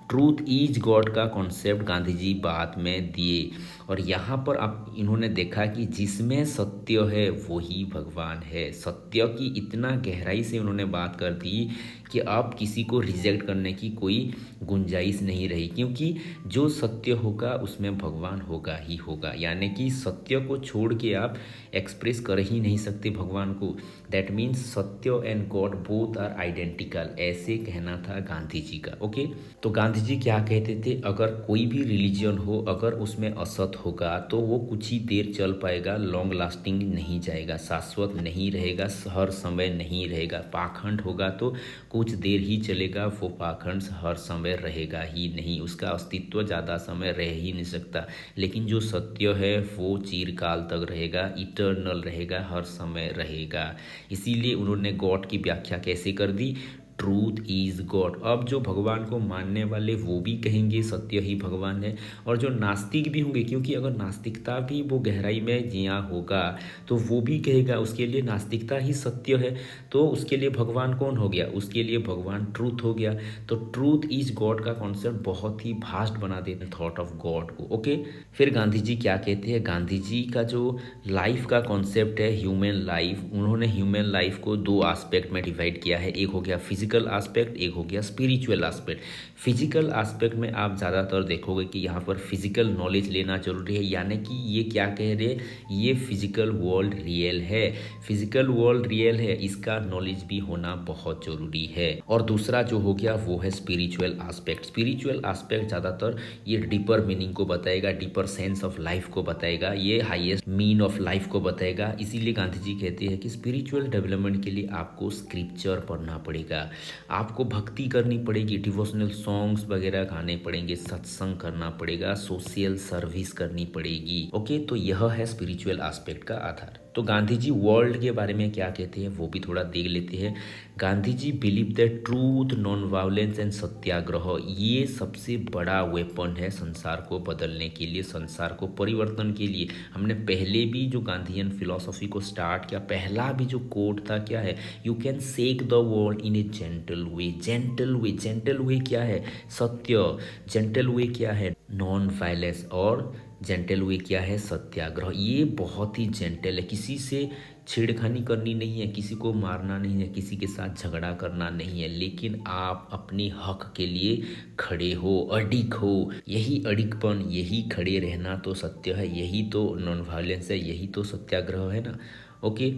truth is God का कॉन्सेप्ट गांधी जी बाद में दिए। और यहाँ पर आप इन्होंने देखा कि जिसमें सत्य है वही भगवान है। सत्य की इतना गहराई से उन्होंने बात कर दी कि अब किसी को रिजेक्ट करने की कोई गुंजाइश नहीं रही, क्योंकि जो सत्य होगा उसमें भगवान होगा ही होगा। यानी कि सत्य को छोड़ के आप एक्सप्रेस कर ही नहीं सकते भगवान को। दैट मीन्स सत्य and god both are identical, ऐसे कहना था गांधी जी का। ओके, तो गांधी जी क्या कहते थे, अगर कोई भी रिलीजन हो, अगर उसमें असत होगा तो वो कुछ ही देर चल पाएगा, लॉन्ग लास्टिंग नहीं जाएगा, शाश्वत नहीं रहेगा, हर समय नहीं रहेगा। पाखंड होगा तो कुछ देर ही चलेगा, वो पाखंड हर समय रहेगा ही नहीं, उसका अस्तित्व ज़्यादा समय रह ही नहीं सकता। लेकिन जो सत्य है वो चिरकाल तक रहेगा, इटर्नल रहेगा, हर समय रहेगा। इसीलिए उन्होंने गॉड की व्याख्या कैसे कर दी, ट्रूथ इज गॉड। अब जो भगवान को मानने वाले वो भी कहेंगे सत्य ही भगवान है, और जो नास्तिक भी होंगे, क्योंकि अगर नास्तिकता भी वो गहराई में जिया होगा तो वो भी कहेगा उसके लिए नास्तिकता ही सत्य है। तो उसके लिए भगवान कौन हो गया, उसके लिए भगवान ट्रूथ हो गया। तो ट्रूथ इज गॉड का कॉन्सेप्ट बहुत ही भास्ट बना देते हैं थॉट ऑफ गॉड को। ओके, फिर गांधी जी क्या कहते हैं, गांधी जी का जो लाइफ का कॉन्सेप्ट है ह्यूमन लाइफ, उन्होंने ह्यूमन लाइफ को दो एस्पेक्ट में डिवाइड किया है। एक हो गया फिजिकल एस्पेक्ट, एक हो गया स्पिरिचुअल एस्पेक्ट। फिजिकल एस्पेक्ट में आप ज़्यादातर देखोगे कि यहाँ पर फिजिकल नॉलेज लेना जरूरी है। यानी कि ये क्या कह रहे हैं, ये फिजिकल वर्ल्ड रियल है, फिजिकल वर्ल्ड रियल है, इसका नॉलेज भी होना बहुत जरूरी है। और दूसरा जो हो गया वो है स्पिरिचुअल एस्पेक्ट। स्पिरिचुअल एस्पेक्ट ज़्यादातर ये डीपर मीनिंग को बताएगा, डीपर सेंस ऑफ लाइफ को बताएगा, ये हाईएस्ट मीन ऑफ लाइफ को बताएगा। इसीलिए गांधी जी कहते हैं कि स्पिरिचुअल डेवलपमेंट के लिए आपको स्क्रिप्चर पढ़ना पड़ेगा, आपको भक्ति करनी पड़ेगी, डिवोशनल सॉन्ग्स वगैरह गाने पड़ेंगे, सत्संग करना पड़ेगा, सोशल सर्विस करनी पड़ेगी। ओके, तो यह है स्पिरिचुअल एस्पेक्ट का आधार। तो गांधी जी वर्ल्ड के बारे में क्या कहते हैं वो भी थोड़ा देख लेते हैं। Gandhi ji believe that truth, non violence and satyagraha ये सबसे बड़ा वेपन है संसार को बदलने के लिए, संसार को परिवर्तन के लिए। हमने पहले भी जो गांधीयन फिलॉसफी को स्टार्ट किया, पहला भी जो कोट था क्या है, you can shake the world in a gentle way. Gentle way, gentle वे क्या है, सत्य। जेंटल वे क्या है, नॉन वायलेंस। और जेंटल वे क्या है, सत्याग्रह। ये बहुत ही जेंटल है, किसी से छेड़खानी करनी नहीं है, किसी को मारना नहीं है, किसी के साथ झगड़ा करना नहीं है, लेकिन आप अपने हक के लिए खड़े हो, अडिग हो। यही अडिगपन, यही खड़े रहना तो सत्य है, यही तो नॉन वायलेंस है, यही तो सत्याग्रह है ना। ओके,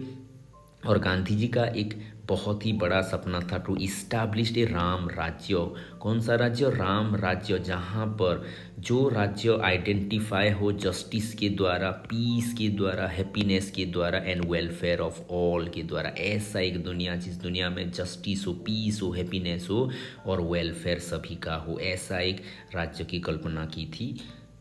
और गांधी जी का एक बहुत ही बड़ा सपना था टू इस्टेब्लिश ए राम राज्य। कौन सा राज्य, राम राज्य, जहाँ पर जो राज्य आइडेंटिफाई हो जस्टिस के द्वारा, पीस के द्वारा, हैप्पीनेस के द्वारा एंड वेलफेयर ऑफ ऑल के द्वारा। ऐसा एक दुनिया जिस दुनिया में जस्टिस हो, पीस हो, हैप्पीनेस हो और वेलफेयर सभी का हो, ऐसा एक राज्य की कल्पना की थी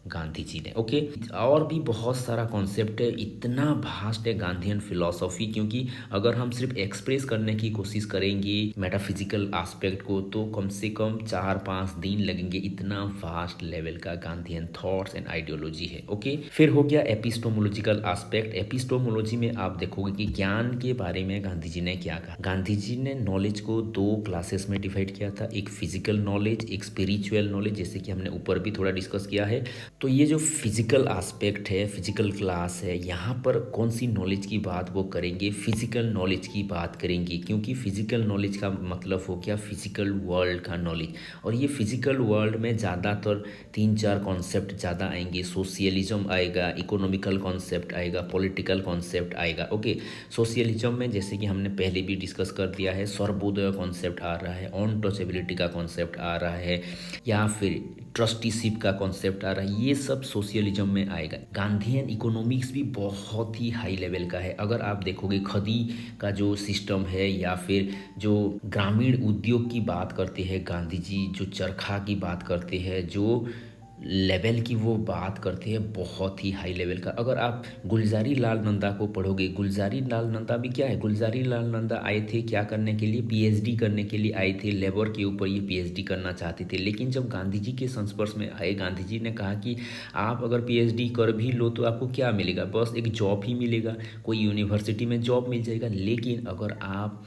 गांधी जी ने। ओके, और भी बहुत सारा कॉन्सेप्ट है, इतना भास्ट है गांधीयन फिलॉसफी, क्योंकि अगर हम सिर्फ एक्सप्रेस करने की कोशिश करेंगे मेटाफिजिकल एस्पेक्ट को तो कम से कम 4-5 दिन लगेंगे, इतना वास्ट लेवल का गांधीयन थॉट्स एंड आइडियोलॉजी है। ओके, फिर हो गया एपिस्टोमोलॉजिकल एस्पेक्ट। एपिस्टोमोलॉजी में आप देखोगे कि ज्ञान के बारे में गांधी जी ने क्या कहा। गांधी जी ने नॉलेज को 2 क्लासेस में डिवाइड किया था, एक फिजिकल नॉलेज, एक स्पिरिचुअल नॉलेज, जैसे कि हमने ऊपर भी थोड़ा डिस्कस किया है। तो ये जो फिजिकल एस्पेक्ट है, फिजिकल क्लास है, यहाँ पर कौन सी नॉलेज की बात वो करेंगे, फिजिकल नॉलेज की बात करेंगे, क्योंकि फिजिकल नॉलेज का मतलब हो गया फिजिकल वर्ल्ड का नॉलेज। और ये फिजिकल वर्ल्ड में ज़्यादातर 3-4 कॉन्सेप्ट ज़्यादा आएंगे। सोशलिज्म आएगा, इकोनॉमिकल कॉन्सेप्ट आएगा, पॉलिटिकल कॉन्सेप्ट आएगा। ओके, सोशलिज्म में जैसे कि हमने पहले भी डिस्कस कर दिया है, सर्वोदय कॉन्सेप्ट आ रहा है, अनटचेबिलिटी का कॉन्सेप्ट आ रहा है, या फिर ट्रस्टीशिप का कॉन्सेप्ट आ रहा है, ये सब सोशलिज्म में आएगा। गांधीयन इकोनॉमिक्स भी बहुत ही हाई लेवल का है। अगर आप देखोगे खदी का जो सिस्टम है, या फिर जो ग्रामीण उद्योग की बात करते हैं गांधी जी, जो चरखा की बात करते हैं, जो लेवल की वो बात करते हैं, बहुत ही हाई लेवल का। अगर आप गुलजारी लाल नंदा को पढ़ोगे, गुलजारी लाल नंदा भी क्या है, गुलजारी लाल नंदा आए थे क्या करने के लिए, पीएचडी करने के लिए आए थे, लेबर के ऊपर ये पीएचडी करना चाहते थे। लेकिन जब गांधी जी के संस्पर्श में आए, गांधी जी ने कहा कि आप अगर पीएचडी कर भी लो तो आपको क्या मिलेगा, बस एक जॉब ही मिलेगा, कोई यूनिवर्सिटी में जॉब मिल जाएगा। लेकिन अगर आप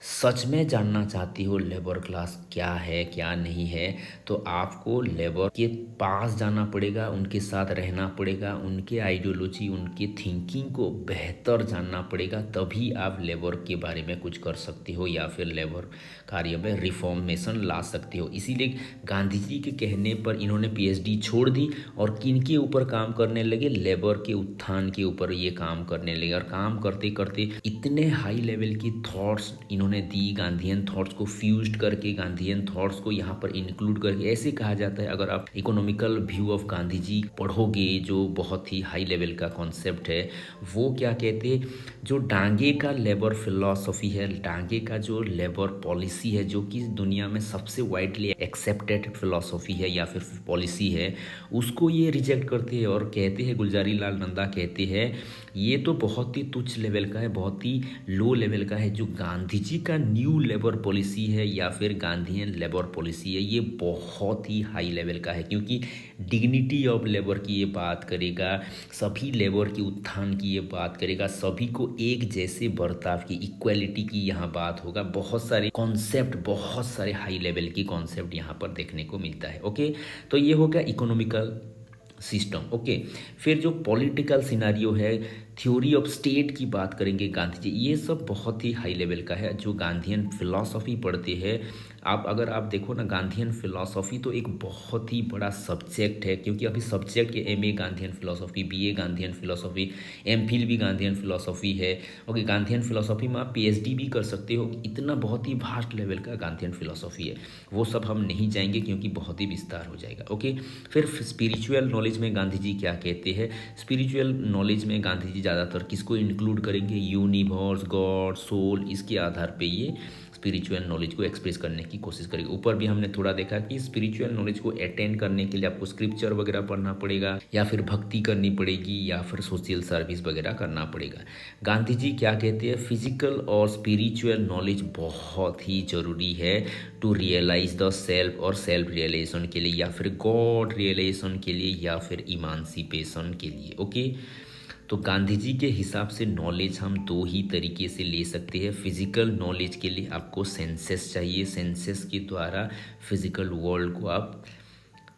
सच में जानना चाहती हो लेबर क्लास क्या है क्या नहीं है, तो आपको लेबर के पास जाना पड़ेगा, उनके साथ रहना पड़ेगा, उनके आइडियोलॉजी उनके थिंकिंग को बेहतर जानना पड़ेगा, तभी आप लेबर के बारे में कुछ कर सकते हो या फिर लेबर कार्य में रिफॉर्मेशन ला सकते हो। इसीलिए गांधी जी के कहने पर इन्होंने पीएचडी छोड़ दी और किन के ऊपर काम करने लगे, लेबर के उत्थान के ऊपर ये काम करने लगे। और काम करते करते इतने हाई लेवल की थॉट्स इन्होंने दी, गांधीयन थॉट्स को फ्यूज्ड करके, गांधीयन थॉट्स को यहाँ पर इंक्लूड करके। ऐसे कहा जाता है, अगर आप economical view of Gandhi ji पढ़ोगे जो बहुत ही हाई लेवल का कॉन्सेप्ट है, वो क्या कहते हैं, जो डांगे का लेबर फिलॉसफी है, डांगे का जो लेबर पॉलिसी है, जो कि दुनिया में सबसे वाइडली एक्सेप्टेड फिलॉसफी है या फिर पॉलिसी है, उसको ये रिजेक्ट करते हैं और कहते हैं, गुलजारी लाल नंदा कहते हैं, ये तो बहुत ही तुच्छ लेवल का है, बहुत ही लो लेवल का है। जो गांधी जी का न्यू लेबर पॉलिसी है या फिर गांधीयन लेबर पॉलिसी है, ये बहुत ही हाई लेवल का है, क्योंकि डिग्निटी ऑफ लेबर की ये बात करेगा, सभी लेबर की उत्थान की ये बात करेगा, सभी को एक जैसे बर्ताव की, इक्वालिटी की यहाँ बात होगा। बहुत सारे कॉन्सेप्ट, बहुत सारे हाई लेवल की कॉन्सेप्ट यहाँ पर देखने को मिलता है। ओके, तो ये हो गया इकोनॉमिकल सिस्टम। ओके, फिर जो पॉलिटिकल सिनारियो है, थ्योरी ऑफ स्टेट की बात करेंगे गांधी जी, ये सब बहुत ही हाई लेवल का है। जो गांधीयन फिलॉसफी पढ़ते हैं आप, अगर आप देखो ना, गांधीयन फिलॉसफी तो एक बहुत ही बड़ा सब्जेक्ट है, क्योंकि अभी सब्जेक्ट के MA Gandhian philosophy, BA Gandhian philosophy, MPhil भी गांधीयन फिलॉसफी है। ओके, गांधीयन फिलॉसफी में आप पीएचडी भी कर सकते हो। इतना बहुत ही वास्ट लेवल का गांधीयन फिलॉसफी है, वो सब हम नहीं जाएंगे क्योंकि बहुत ही विस्तार हो जाएगा। ओके, फिर स्पिरिचुअल नॉलेज में गांधी जी क्या कहते हैं। स्पिरिचुअल नॉलेज में गांधी जी ज़्यादातर किसको इंक्लूड करेंगे, यूनिवर्स, गॉड, सोल, इसके आधार पे ये स्पिरिचुअल नॉलेज को एक्सप्रेस करने की कोशिश करेंगे। ऊपर भी हमने थोड़ा देखा कि स्पिरिचुअल नॉलेज को अटेंड करने के लिए आपको स्क्रिप्चर वगैरह पढ़ना पड़ेगा, या फिर भक्ति करनी पड़ेगी, या फिर सोशल सर्विस वगैरह करना पड़ेगा। गांधी जी क्या कहते हैं, फिजिकल और स्पिरिचुअल नॉलेज बहुत ही ज़रूरी है टू रियलाइज द सेल्फ, और सेल्फ रियलाइजेशन के लिए, या फिर गॉड रियलाइजेशन के लिए, या फिर इमांसिपेशन के लिए। ओके, तो गांधी जी के हिसाब से नॉलेज हम दो ही तरीके से ले सकते हैं। फिजिकल नॉलेज के लिए आपको सेंसेस चाहिए, सेंसेस के द्वारा फिजिकल वर्ल्ड को आप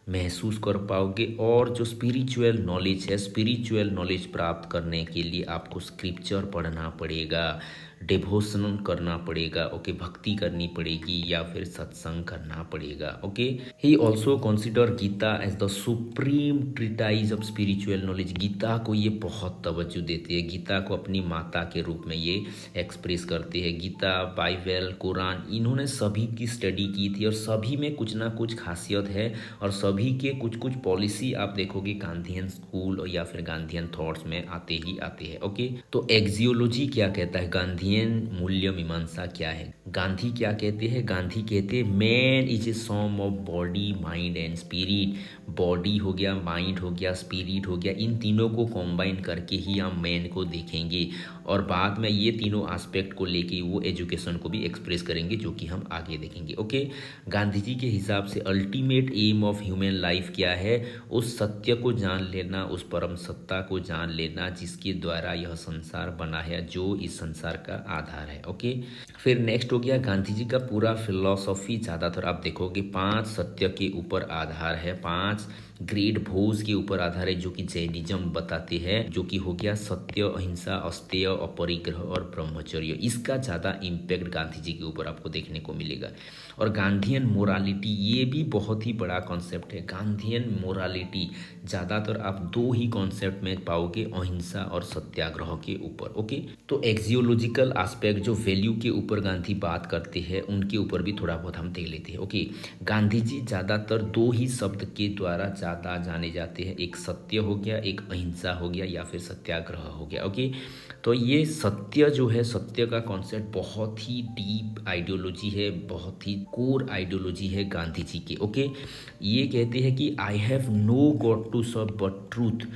महसूस कर पाओगे। और जो स्पिरिचुअल नॉलेज है, स्पिरिचुअल नॉलेज प्राप्त करने के लिए आपको स्क्रिप्चर पढ़ना पड़ेगा, डिवोशन करना पड़ेगा। ओके, भक्ति करनी पड़ेगी, या फिर सत्संग करना पड़ेगा। Okay, he also consider Gita as the supreme treatise of spiritual knowledge. Gita को ये बहुत तवज्जो देते हैं, गीता को अपनी माता के रूप में ये एक्सप्रेस करते हैं। गीता, बाइबल, कुरान, इन्होंने सभी की स्टडी की थी और सभी में कुछ ना कुछ खासियत है, और सभी के कुछ कुछ पॉलिसी आप देखोगे गांधीयन स्कूल या फिर गांधीयन थॉट्स में आते ही आते हैं। ओके, तो एक्सियोलॉजी क्या कहता है, गांधीयन मूल्य मीमांसा क्या है। गांधी क्या कहते हैं, गांधी कहते हैं man is a sum of body, mind and spirit. Body हो गया, माइंड हो गया, स्पिरिट हो गया, इन तीनों को कॉम्बाइन करके ही हम मैन को देखेंगे, और बाद में ये तीनों एस्पेक्ट को लेके वो एजुकेशन को भी एक्सप्रेस करेंगे, जो कि हम आगे देखेंगे। ओके, गांधी जी के हिसाब से ultimate aim of human life क्या है, उस सत्य को जान लेना, उस परम सत्ता को जान लेना जिसके द्वारा यह संसार बना है, जो इस संसार का आधार है। ओके, फिर नेक्स्ट हो गया गांधी जी का पूरा फिलॉसफी, ज़्यादातर आप देखोगे 5 सत्य के ऊपर आधार है, 5 ग्रेट भोज के ऊपर आधार है, जो कि जैनिज्म बताते हैं, जो कि हो गया सत्य, अहिंसा, अस्तेय, अपरिग्रह और ब्रह्मचर्य। इसका ज़्यादा इम्पैक्ट गांधी जी के ऊपर आपको देखने को मिलेगा। और गांधीयन मोरालिटी, ये भी बहुत ही बड़ा कॉन्सेप्ट है। गांधीयन मोरालिटी ज़्यादातर आप दो ही कॉन्सेप्ट में पाओगे, अहिंसा और सत्याग्रह के ऊपर। ओके, तो एक्सियोलॉजिकल एस्पेक्ट, जो वैल्यू के ऊपर गांधी बात करते हैं, उनके ऊपर भी थोड़ा बहुत हम देख लेते हैं। ओके, गांधी जी ज़्यादातर दो ही शब्द के द्वारा ज़्यादा जाने जाते हैं, एक सत्य हो गया, एक अहिंसा हो गया, या फिर सत्याग्रह हो गया। ओके, तो ये सत्य जो है, सत्य का कॉन्सेप्ट बहुत ही डीप आइडियोलॉजी है, बहुत ही कोर आइडियोलॉजी है गांधी जी के। ओके, ये कहते हैं कि I have no god to serve but truth,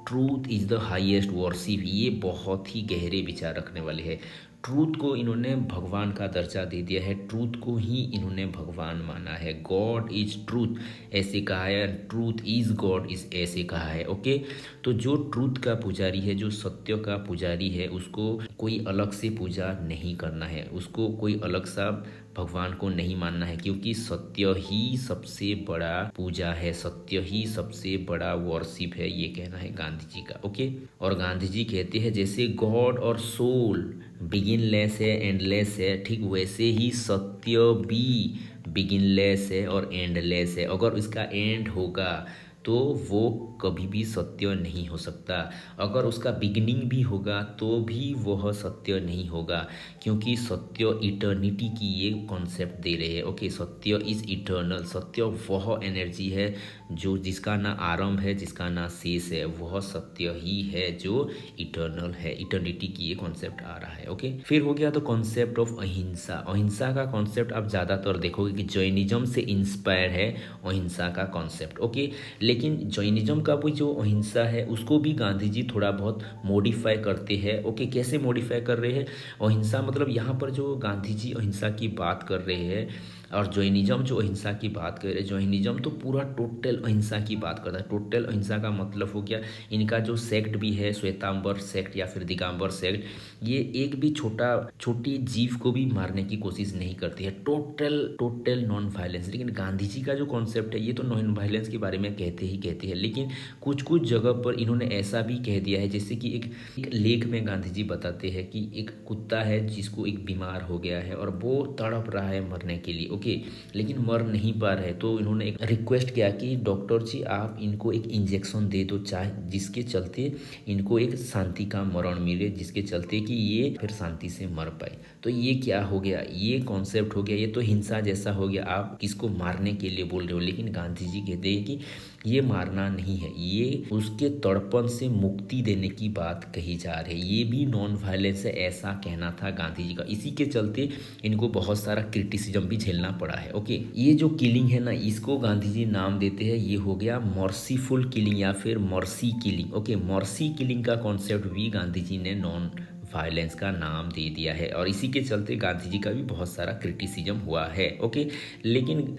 truth is the highest worship. ये बहुत ही गहरे विचार रखने वाले हैं। ट्रूथ को इन्होंने भगवान का दर्जा दे दिया है, ट्रूथ को ही इन्होंने भगवान माना है। गॉड इज ट्रूथ ऐसे कहा है, ट्रूथ इज गॉड इस ऐसे कहा है। ओके, तो जो ट्रूथ का पुजारी है, जो सत्य का पुजारी है, उसको कोई अलग से पूजा नहीं करना है, उसको कोई अलग सा भगवान को नहीं मानना है, क्योंकि सत्य ही सबसे बड़ा पूजा है, सत्य ही सबसे बड़ा वर्शिप है, ये कहना है गांधी जी का। ओके, और गांधी जी कहते हैं जैसे गॉड और सोल बिगिनलेस है, एंडलेस है, ठीक वैसे ही सत्य भी बिगिनलेस है और एंडलेस है। अगर इसका एंड होगा तो वो कभी भी सत्य नहीं हो सकता, अगर उसका बिगिनिंग भी होगा तो भी वह सत्य नहीं होगा, क्योंकि सत्य इटर्निटी की ये कॉन्सेप्ट दे रहे हैं। ओके, सत्य इज इटर्नल, सत्य वह एनर्जी है जो जिसका ना आरंभ है, जिसका ना शेष है, वह सत्य ही है जो इटर्नल है, इटर्निटी की ये कॉन्सेप्ट आ रहा है। ओके, फिर हो गया तो कॉन्सेप्ट ऑफ अहिंसा। अहिंसा का कॉन्सेप्ट आप ज़्यादातर देखोगे कि जैनिज्म से इंस्पायर है अहिंसा का कॉन्सेप्ट। ओके, लेकिन जैनिज्म का भी जो अहिंसा है उसको भी गांधी जी थोड़ा बहुत मॉडिफाई करते हैं। ओके, कैसे मॉडिफाई कर रहे हैं अहिंसा, मतलब यहाँ पर जो गांधी जी अहिंसा की बात कर रहे हैं और जैनिज्म जो अहिंसा की बात कर रहे हैं, जैनिज्म तो पूरा टोटल अहिंसा की बात करता है। टोटल अहिंसा का मतलब हो गया इनका जो सेक्ट भी है, श्वेतांबर सेक्ट या फिर दिगंबर सेक्ट, ये एक भी छोटी जीव को भी मारने की कोशिश नहीं करती है, टोटल नॉन वायलेंस। लेकिन गांधी जी का जो कॉन्सेप्ट है ये तो नॉन वायलेंस के बारे में कहते हैं, लेकिन कुछ जगह पर इन्होंने ऐसा भी कह दिया है, जैसे कि एक लेख में गांधी जी बताते हैं कि एक कुत्ता है जिसको एक बीमार हो गया है और वो तड़प रहा है मरने के लिए। ओके, लेकिन मर नहीं पा रहे, तो इन्होंने एक रिक्वेस्ट किया कि डॉक्टर जी आप इनको एक इंजेक्शन दे दो, चाहे जिसके चलते इनको एक शांति का मरण मिले, जिसके चलते कि ये फिर शांति से मर पाए। तो ये क्या हो गया, ये कॉन्सेप्ट हो गया, ये तो हिंसा जैसा हो गया, आप किसको मारने के लिए बोल रहे हो। लेकिन गांधी जी कहते हैं कि ये मारना नहीं है, ये उसके तड़पन से मुक्ति देने की बात कही जा रही है, ये भी नॉन वायलेंस है, ऐसा कहना था गांधी जी का। इसी के चलते इनको बहुत सारा क्रिटिसिज्म भी झेलना पड़ा है। ओके, ये जो किलिंग है ना, इसको गांधी जी नाम देते हैं, ये हो गया मर्सीफुल किलिंग या फिर mercy killing. Okay, mercy killing का कॉन्सेप्ट भी गांधी जी ने नॉन वायलेंस का नाम दे दिया है, और इसी के चलते गांधी जी का भी बहुत सारा क्रिटिसिज्म हुआ है। ओके, लेकिन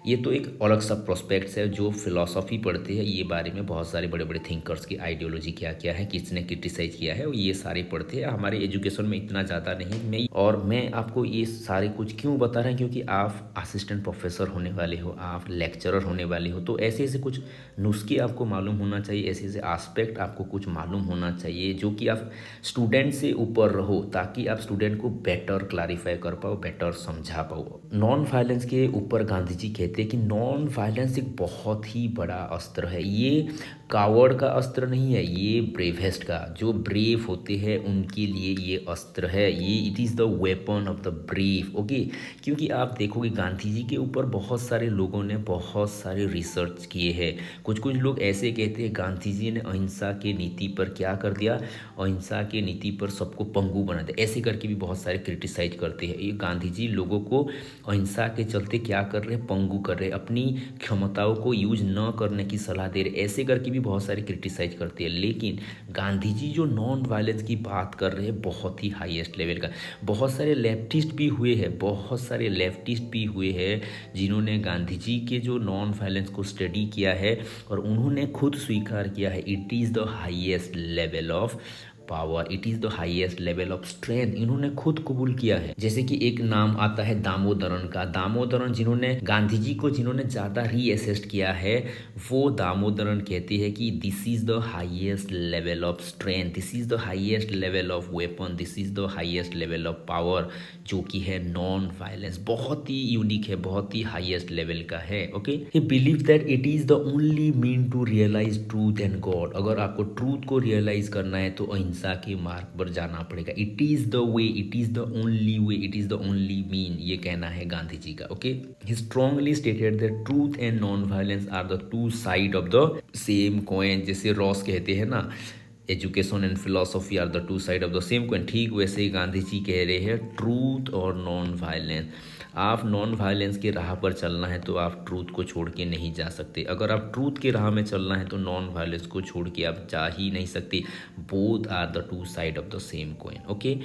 ये तो एक अलग सा प्रोस्पेक्ट्स है, जो फिलॉसफी पढ़ते हैं ये बारे में बहुत सारे बड़े बड़े थिंकर्स की आइडियोलॉजी क्या क्या है, किसने क्रिटिसाइज किया है, ये सारे पढ़ते हैं। हमारे एजुकेशन में इतना ज़्यादा नहीं, मैं आपको ये सारे कुछ क्यों बता रहा हूँ, क्योंकि आप असिस्टेंट प्रोफेसर होने वाले हो, आप लेक्चरर होने वाले हो, तो ऐसे ऐसे कुछ नुस्खे आपको मालूम होना चाहिए, ऐसे ऐसे आस्पेक्ट आपको कुछ मालूम होना चाहिए, जो कि आप स्टूडेंट से ऊपर रहो, ताकि आप स्टूडेंट को बेटर क्लैरिफाई कर पाओ, बेटर समझा पाओ। नॉन वायलेंस के ऊपर गांधी जी कहते हैं कि नॉन वायलेंस एक बहुत ही बड़ा अस्त्र है, ये कावर्ड का अस्त्र नहीं है, ये ब्रेवेस्ट का, जो ब्रेव होते हैं उनके लिए ये अस्त्र है, ये it is the weapon of the brave. Okay, क्योंकि आप देखोगे गांधी जी के ऊपर बहुत सारे लोगों ने बहुत सारे रिसर्च किए हैं। कुछ लोग ऐसे कहते हैं गांधी जी ने अहिंसा के नीति पर क्या कर दिया, अहिंसा के नीति पर सबको पंगु बना दिया, ऐसे करके भी बहुत सारे क्रिटिसाइज करते हैं। ये गांधी जी लोगों को अहिंसा के चलते क्या कर रहे हैं, पंगु कर रहे हैं, अपनी क्षमताओं को यूज न करने की सलाह दे रहे, ऐसे करके भी बहुत सारे क्रिटिसाइज करते हैं। लेकिन गांधी जी जो नॉन वायलेंस की बात कर रहे हैं बहुत ही हाईएस्ट लेवल का, बहुत सारे लेफ्टिस्ट भी हुए हैं जिन्होंने गांधी जी के जो नॉन वायलेंस को स्टडी किया है, और उन्होंने खुद स्वीकार किया है it is the highest level of power, it is the highest level of strength, इन्होंने खुद कबूल किया है। जैसे कि एक नाम आता है दामोदरन का, दामोदरन जिन्होंने गांधी जी को जिन्होंने ज़्यादा रीअसेस्ट किया है, वो दामोदरन कहते हैं कि this is the highest level of strength, this is the highest level of weapon, this is the highest level of power, जो कि है नॉन वायलेंस, बहुत ही यूनिक है, बहुत ही हाईएस्ट लेवल का है। Okay, he believe that it is the only mean to realise truth and god. अगर आपको ट्रूथ को रियलाइज करना है तो अहिंसा के मार्ग पर जाना पड़ेगा, it is the way, it is the only way, it is the only mean, ये कहना है गांधी जी का। Okay, he strongly stated that truth and non violence are the two side of the same coin, जैसे रॉस कहते हैं ना, education and philosophy are the two side of the same coin, ठीक वैसे ही गांधी जी कह रहे हैं ट्रूथ और नॉन वायलेंस आप नॉन वायलेंस के राह पर चलना है तो आप ट्रूथ को छोड़ के नहीं जा सकते। अगर आप ट्रूथ के राह में चलना है तो नॉन वायलेंस को छोड़ के आप जा ही नहीं सकते। Both are the two side of the same coin. Okay,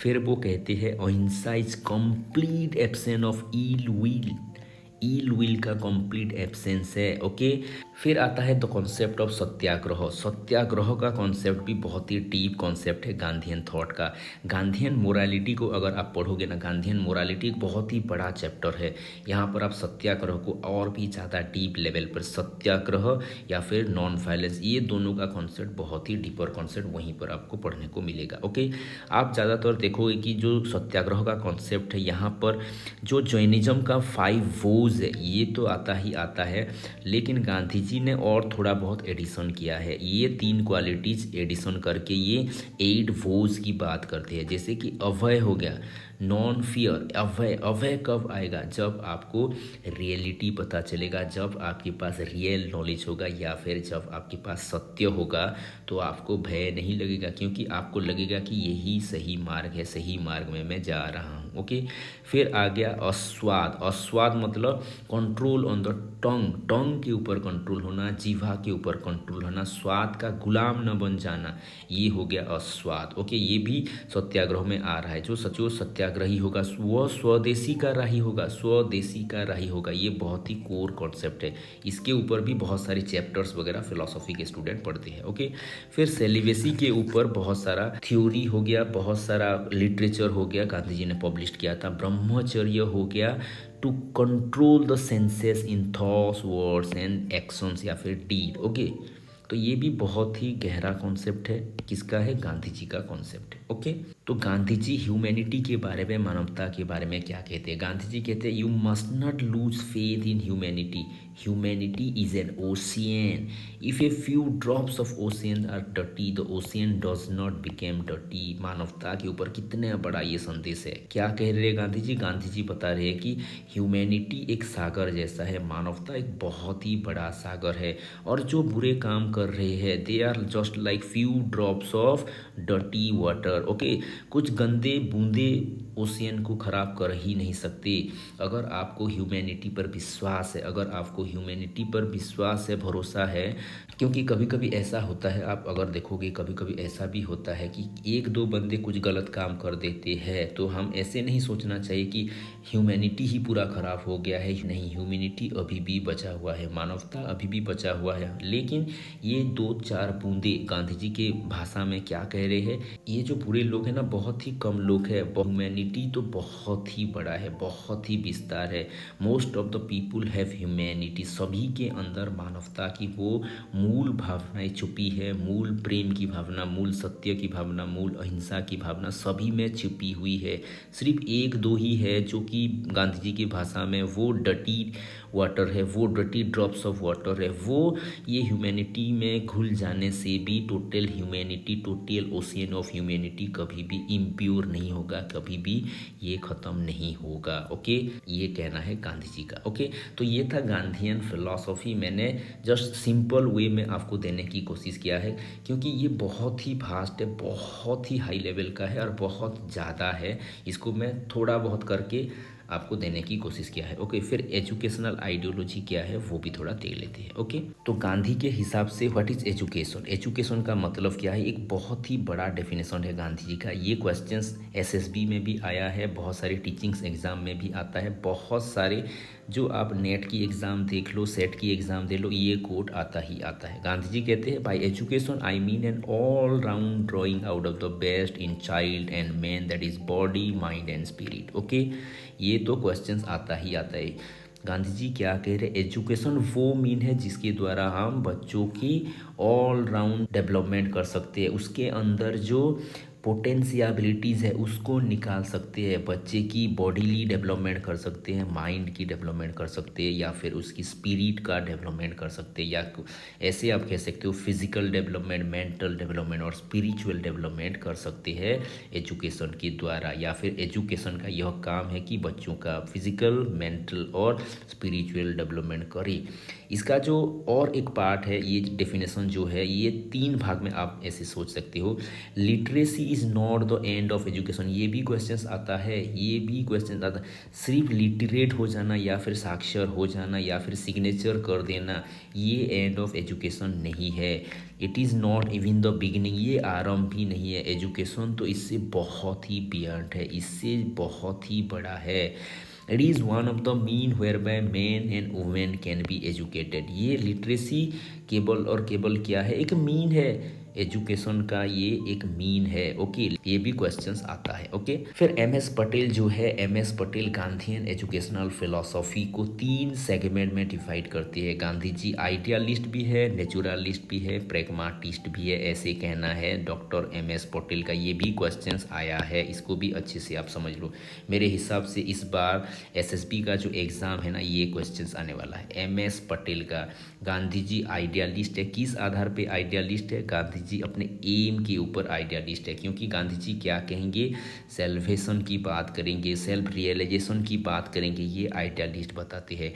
फिर वो कहते हैं ahimsa is complete absence of ill will का कंप्लीट एब्सेंस है। ओके, फिर आता है the concept of satyagraha. Satyagraha का कॉन्सेप्ट भी बहुत ही डीप कॉन्सेप्ट है गांधीयन थॉट का। गांधीयन मोरालिटी को अगर आप पढ़ोगे ना, गांधीयन मोरालिटी एक बहुत ही बड़ा चैप्टर है। यहाँ पर आप सत्याग्रह को और भी ज़्यादा डीप लेवल पर, सत्याग्रह या फिर नॉन वायलेंस, ये दोनों का कॉन्सेप्ट बहुत ही डीपर कॉन्सेप्ट वहीं पर आपको पढ़ने को मिलेगा। ओके, आप ज़्यादातर देखोगे कि जो सत्याग्रह का कॉन्सेप्ट है यहाँ पर जो जैनिज्म का 5 वोज है ये तो आता ही आता है, लेकिन गांधी जी ने और थोड़ा बहुत एडिशन किया है। ये 3 क्वालिटीज एडिशन करके ये 8 वोज की बात करते हैं। जैसे कि अभय हो गया, नॉन फियर। अभय कब आएगा? जब आपको रियलिटी पता चलेगा, जब आपके पास रियल नॉलेज होगा या फिर जब आपके पास सत्य होगा तो आपको भय नहीं लगेगा, क्योंकि आपको लगेगा कि यही सही मार्ग है, सही मार्ग में मैं जा रहा हूँ। ओके, फिर आ गया अस्वाद। अस्वाद मतलब कंट्रोल ऑन द टंग के ऊपर कंट्रोल होना, जीवा के ऊपर कंट्रोल होना, स्वाद का गुलाम न बन जाना, ये हो गया अस्वाद। ओके, ये भी सत्याग्रह में आ रहा है। जो सचो सत्याग्रही होगा वह स्वदेशी का राही होगा, स्वदेशी का राही होगा। ये बहुत ही कोर कॉन्सेप्ट है। इसके ऊपर भी बहुत सारे चैप्टर्स वगैरह फिलोसॉफी के स्टूडेंट पढ़ते हैं। ओके, फिर सेलिबेसी के ऊपर बहुत सारा थ्योरी हो गया, बहुत सारा लिटरेचर हो गया, गांधी जी ने पब्लिश किया था। ब्रह्मचर्य हो गया, to control the senses in thoughts words and actions या फिर डीड। ओके, तो ये भी बहुत ही गहरा कॉन्सेप्ट है। किसका है? गांधी जी का कॉन्सेप्ट है। ओके, तो गांधी जी ह्यूमैनिटी के बारे में, मानवता के बारे में क्या कहते हैं? गांधी जी कहते हैं you must not lose faith in humanity. Humanity is an ocean. If a few drops of ocean are dirty the ocean does not become dirty. मानवता के ऊपर कितना बड़ा ये संदेश है। क्या कह रहे हैं गांधी जी? गांधी जी बता रहे हैं कि ह्यूमैनिटी एक सागर जैसा है, मानवता एक बहुत ही बड़ा सागर है, और जो बुरे काम कर रहे हैं they are just like few drops of dirty water. Okay, कुछ गंदे बूंदे ओशियन को खराब कर ही नहीं सकते। अगर आपको ह्यूमैनिटी पर विश्वास है, अगर आपको ह्यूमैनिटी पर विश्वास है, भरोसा है, क्योंकि कभी कभी ऐसा होता है, आप अगर देखोगे कभी कभी ऐसा भी होता है कि 1-2 बंदे कुछ गलत काम कर देते हैं, तो हम ऐसे नहीं सोचना चाहिए कि ह्यूमैनिटी ही पूरा खराब हो गया है। नहीं, ह्यूमैनिटी अभी भी बचा हुआ है, मानवता अभी भी बचा हुआ है। लेकिन ये 2-4 बूंदे, गांधी जी के भाषा में क्या कह रहे हैं, ये जो बुरे लोग हैं ना, बहुत ही कम लोग हैं। ह्यूमैनिटी तो बहुत ही बड़ा है, बहुत ही विस्तार है। Most of the people have humanity. सभी के अंदर मानवता की वो मूल भावनाएं छुपी है, मूल प्रेम की भावना, मूल सत्य की भावना, मूल अहिंसा की भावना सभी में छिपी हुई है। सिर्फ 1-2 ही है जो कि गांधी जी की भाषा में वो डर्टी वाटर है, वो डर्टी ड्रॉप्स ऑफ वाटर है। वो ये ह्यूमैनिटी में घुल जाने से भी total humanity, total ocean of humanity कभी भी इम्प्योर नहीं होगा, कभी भी ये ख़त्म नहीं होगा। ओके, ये कहना है गांधी जी का। ओके, तो ये था गांधीयन फिलॉसफी। मैंने जस्ट सिंपल वे में आपको देने की कोशिश किया है, क्योंकि ये बहुत ही वास्ट है, बहुत ही हाई लेवल का है और बहुत ज़्यादा है। इसको मैं थोड़ा बहुत करके आपको देने की कोशिश किया है। ओके, फिर एजुकेशनल आइडियोलॉजी क्या है वो भी थोड़ा देख लेते हैं। ओके, तो गांधी के हिसाब से व्हाट इज एजुकेशन? एजुकेशन का मतलब क्या है? एक बहुत ही बड़ा डेफिनेशन है गांधी जी का। ये क्वेश्चंस एसएसबी में भी आया है, बहुत सारे टीचिंग्स एग्जाम में भी आता है, बहुत सारे जो आप नेट की एग्ज़ाम देख लो, सेट की एग्ज़ाम देख लो, ये कोट आता ही आता है। गांधी जी कहते हैं by education I mean an all round drawing out of the best in child and man, that is body mind and spirit. Okay, ये तो क्वेश्चंस आता ही आता है। गांधी जी क्या कह रहे हैं? एजुकेशन वो मीन है जिसके द्वारा हम बच्चों की ऑल राउंड डेवलपमेंट कर सकते हैं, उसके अंदर जो पोटेंशियलिटीज़ है उसको निकाल सकते हैं। बच्चे की बॉडीली डेवलपमेंट कर सकते हैं, माइंड की डेवलपमेंट कर सकते हैं, या फिर उसकी स्पिरिट का डेवलपमेंट कर सकते हैं, या ऐसे आप कह सकते हो फिजिकल डेवलपमेंट, मेंटल डेवलपमेंट और स्पिरिचुअल डेवलपमेंट कर सकते हैं एजुकेशन के द्वारा। या फिर एजुकेशन का यह काम है कि बच्चों का फिजिकल, मेंटल और स्पिरिचुअल डेवलपमेंट करे। इसका जो और एक पार्ट है, ये डेफिनेशन जो है, ये 3 भाग में आप ऐसे सोच सकते हो। Literacy is not the end of education, ये भी क्वेश्चन आता है, ये भी क्वेश्चन आता है। सिर्फ लिटरेट हो जाना या फिर साक्षर हो जाना या फिर सिग्नेचर कर देना ये एंड ऑफ एजुकेशन नहीं है। It is not even the beginning, ये आरंभ भी नहीं है। एजुकेशन तो इससे बहुत ही बियॉन्ड है, इससे बहुत ही बड़ा है। It is one of the mean whereby man and women can be educated. ये लिटरेसी केवल और केवल क्या है, एक मीन है। एजुकेशन का ये एक मीन है। ओके, ये भी क्वेश्चंस आता है। ओके, फिर एम एस पटेल जो है, M S Patel Gandhian educational philosophy को 3 सेगमेंट में डिवाइड करती है। गांधी जी आइडियलिस्ट भी है, नेचुरलिस्ट भी है, प्रेगमाटिस्ट भी है, ऐसे कहना है डॉक्टर एम एस पटेल का। ये भी क्वेश्चंस आया है, इसको भी अच्छे से आप समझ लो। मेरे हिसाब से इस बार एसएसबी का जो एग्ज़ाम है ना, ये क्वेश्चंस आने वाला है। एम एस पटेल का, गांधी जी आइडियलिस्ट है, किस आधार पे आइडियलिस्ट है? गांधी जी अपने एम के ऊपर आइडियलिस्ट है, क्योंकि गांधी जी क्या कहेंगे, सेल्वेशन की बात करेंगे, सेल्फ रियलाइजेशन की बात करेंगे, ये आइडियलिस्ट बताते हैं।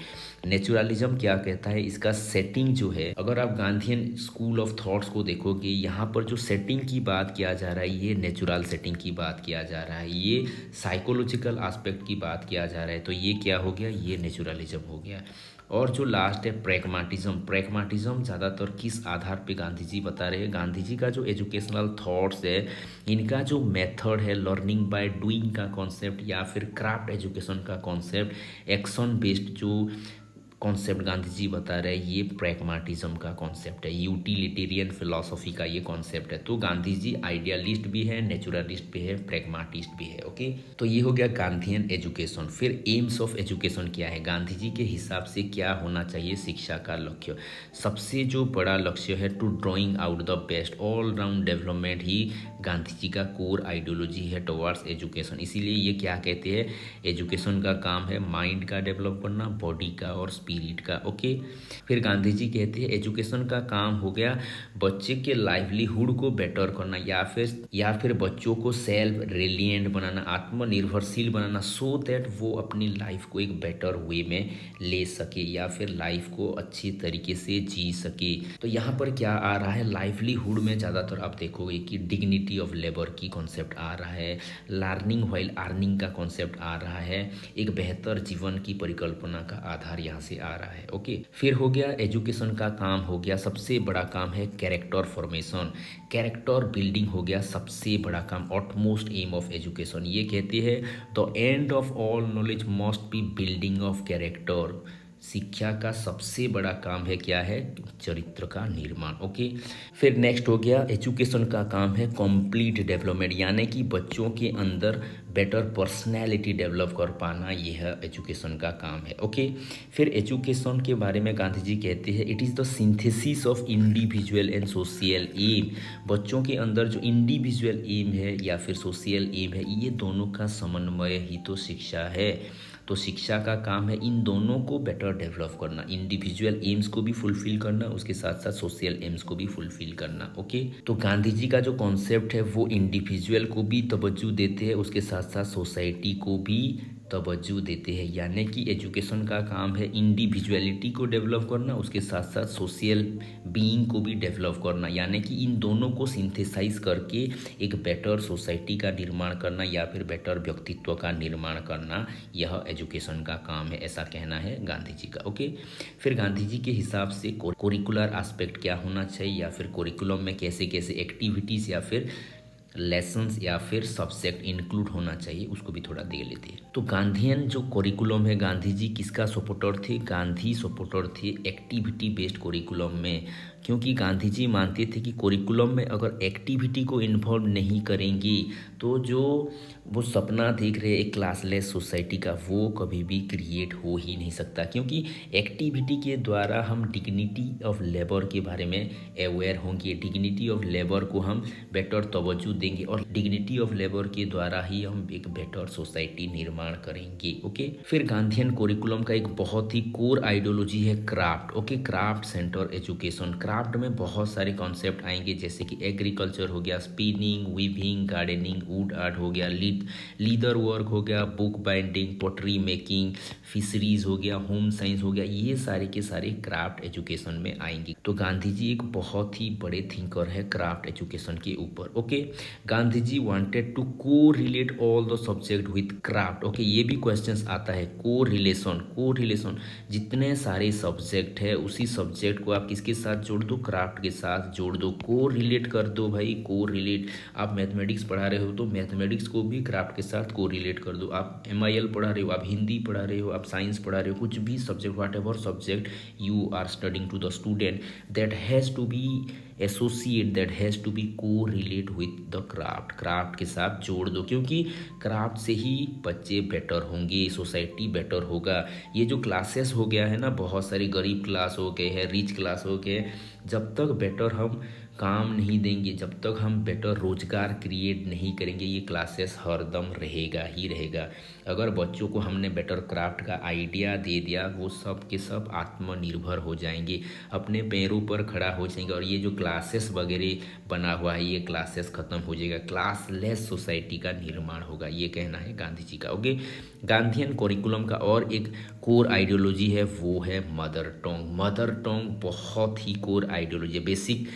नेचुरलिज्म क्या कहता है, इसका सेटिंग जो है, अगर आप गांधीयन स्कूल ऑफ थॉट्स को देखोगे, यहाँ पर जो सेटिंग की बात किया जा रहा है, ये नेचुरल सेटिंग की बात किया जा रहा है, ये साइकोलॉजिकल एस्पेक्ट की बात किया जा रहा है, तो ये क्या हो गया, ये नेचुरलिज्म हो गया। और जो लास्ट है प्रेगमाटिज्म, प्रेगमाटिज्म ज़्यादातर किस आधार पे गांधी जी बता रहे हैं? गांधी जी का जो एजुकेशनल थॉट्स है, इनका जो मेथड है, लर्निंग बाय डूइंग का कॉन्सेप्ट या फिर क्राफ्ट एजुकेशन का कॉन्सेप्ट, एक्शन बेस्ड जो कॉन्सेप्ट गांधी जी बता रहे हैं, ये प्रैग्माटिज्म का कॉन्सेप्ट है, यूटिलिटेरियन फिलॉसफी का ये कॉन्सेप्ट है। तो गांधी जी आइडियलिस्ट भी है, नेचुरलिस्ट भी है, प्रैग्माटिस्ट भी है। ओके, तो ये हो गया गांधीयन एजुकेशन। फिर एम्स ऑफ एजुकेशन क्या है, गांधी जी के हिसाब से क्या होना चाहिए शिक्षा का लक्ष्य? सबसे जो बड़ा लक्ष्य है, to drawing out the best all round development ही गांधी जी का कोर आइडियोलॉजी है टुवर्ड्स एजुकेशन। इसीलिए ये क्या कहते हैं, एजुकेशन का काम है माइंड का डेवलप करना, बॉडी का और स्पिरिट का। ओके, फिर गांधी जी कहते हैं एजुकेशन का काम हो गया बच्चे के लाइवलीहुड को बेटर करना या फिर बच्चों को self रिलियंट banana, आत्मनिर्भरशील banana, so that वो अपनी लाइफ को एक बेटर वे में ले सके या फिर लाइफ को अच्छी तरीके से जी सके। तो यहाँ पर क्या आ रहा है, लाइवलीहुड में ज़्यादातर आप देखोगे कि डिग्निटी ऑफ लेबर की कॉन्सेप्ट आ रहा है, लर्निंग व्हाइल अर्निंग का कॉन्सेप्ट आ रहा है, एक बेहतर जीवन की परिकल्पना का आधार यहाँ से आ रहा है। ओके, फिर हो गया एजुकेशन का काम हो गया, सबसे बड़ा काम है कैरेक्टर फॉर्मेशन, कैरेक्टर बिल्डिंग हो गया सबसे बड़ा काम, ऑटमोस्ट एम ऑफ एजुकेशन। ये कहते हैं the end of all knowledge must be building of character. शिक्षा का सबसे बड़ा काम है क्या है, चरित्र का निर्माण। ओके, फिर नेक्स्ट हो गया एजुकेशन का काम है कंप्लीट डेवलपमेंट, यानी कि बच्चों के अंदर बेटर पर्सनैलिटी डेवलप कर पाना, यह एजुकेशन का काम है। ओके, फिर एजुकेशन के बारे में गांधी जी कहते हैं it is the synthesis of individual and social aim. बच्चों के अंदर जो इंडिविजुअल एम है या फिर सोशल एम है, ये दोनों का समन्वय ही तो शिक्षा है। तो शिक्षा का काम है इन दोनों को बेटर डेवलप करना, इंडिविजुअल एम्स को भी फुलफिल करना, उसके साथ साथ सोशल एम्स को भी फुलफिल करना। ओके, तो गांधी जी का जो कॉन्सेप्ट है वो इंडिविजुअल को भी तवज्जो देते हैं, उसके साथ साथ सोसाइटी को भी तवज्जो देते हैं, यानी कि एजुकेशन का काम है इंडिविजुअलिटी को डेवलप करना, उसके साथ साथ सोशल बीइंग को भी डेवलप करना, यानी कि इन दोनों को सिंथेसाइज करके एक बेटर सोसाइटी का निर्माण करना या फिर बेटर व्यक्तित्व का निर्माण करना, यह एजुकेशन का काम है, ऐसा कहना है गांधी जी का। ओके, फिर गांधी जी के हिसाब से कोरिकुलर एस्पेक्ट क्या होना चाहिए या फिर कोरिकुलम में कैसे कैसे एक्टिविटीज़ या फिर लेसन्स या फिर सब्जेक्ट इंक्लूड होना चाहिए, उसको भी थोड़ा देख लेते हैं। तो गांधीयन जो कोरिकुलम है, गांधी जी किसका सपोर्टर थे, गांधी सपोर्टर थे एक्टिविटी बेस्ड कोरिकुलम में, क्योंकि गांधी जी मानते थे कि कोरिकुलम में अगर एक्टिविटी को इन्वॉल्व नहीं करेंगे तो जो वो सपना देख रहे एक क्लासलेस सोसाइटी का, वो कभी भी क्रिएट हो ही नहीं सकता, क्योंकि एक्टिविटी के द्वारा हम डिग्निटी ऑफ लेबर के बारे में अवेयर होंगे, डिग्निटी ऑफ लेबर को हम बेटर तवज्जो देंगे और डिग्निटी ऑफ लेबर के द्वारा ही हम एक बेटर सोसाइटी निर्माण करेंगे। ओके, फिर गांधीयन कोरिकुलम का एक बहुत ही कोर आइडियोलॉजी है craft. Okay, craft centre education. Craft craft में बहुत सारे कॉन्सेप्ट आएंगे, जैसे कि एग्रीकल्चर हो गया, spinning, weaving, gardening, would art हो गया, लीदर वर्क हो गया, बुक बाइंडिंग, पोटरी मेकिंग, फिशरीज हो गया, होम साइंस हो गया, ये सारे के सारे क्राफ्ट एजुकेशन में आएंगे। तो गांधी जी एक बहुत ही बड़े थिंकर है क्राफ्ट एजुकेशन के ऊपर। Okay, Gandhi ji wanted to correlate all the subject with craft. Okay, ये भी क्वेश्चंस आता है, को रिलेशन जितने सारे सब्जेक्ट है उसी सब्जेक्ट को आप किसके साथ जोड़ दो, क्राफ्ट के साथ जोड़ दो, को रिलेट कर दो भाई, को रिलेट। आप मैथमेटिक्स पढ़ा रहे हो तो मैथमेटिक्स को भी क्राफ्ट के साथ को रिलेट कर दो। आप MIL पढ़ा रहे हो, आप हिंदी पढ़ा रहे हो, आप साइंस पढ़ा रहे हो, कुछ भी subject, whatever subject you are studying, to the student that has to be associate, that has to be को रिलेट विथ द क्राफ्ट के साथ जोड़ दो, क्योंकि क्राफ्ट से ही बच्चे बेटर होंगे, सोसाइटी बेटर होगा। ये जो क्लासेस हो गया है ना, बहुत सारे गरीब क्लास हो गए हैं, रिच क्लास हो गए, जब तक बेटर हम काम नहीं देंगे, जब तक हम बेटर रोजगार क्रिएट नहीं करेंगे, ये क्लासेस हरदम रहेगा ही रहेगा। अगर बच्चों को हमने बेटर क्राफ्ट का आइडिया दे दिया, वो सब के सब आत्मनिर्भर हो जाएंगे, अपने पैरों पर खड़ा हो जाएंगे, और ये जो क्लासेस वगैरह बना हुआ है, ये क्लासेस खत्म हो जाएगा, क्लासलेस सोसाइटी का निर्माण होगा, ये कहना है गांधी जी का। ओके, गांधीयन करिकुलम का और एक कोर आइडियोलॉजी है, वो है मदर टंग। मदर टंग बहुत ही कोर आइडियोलॉजी है। बेसिक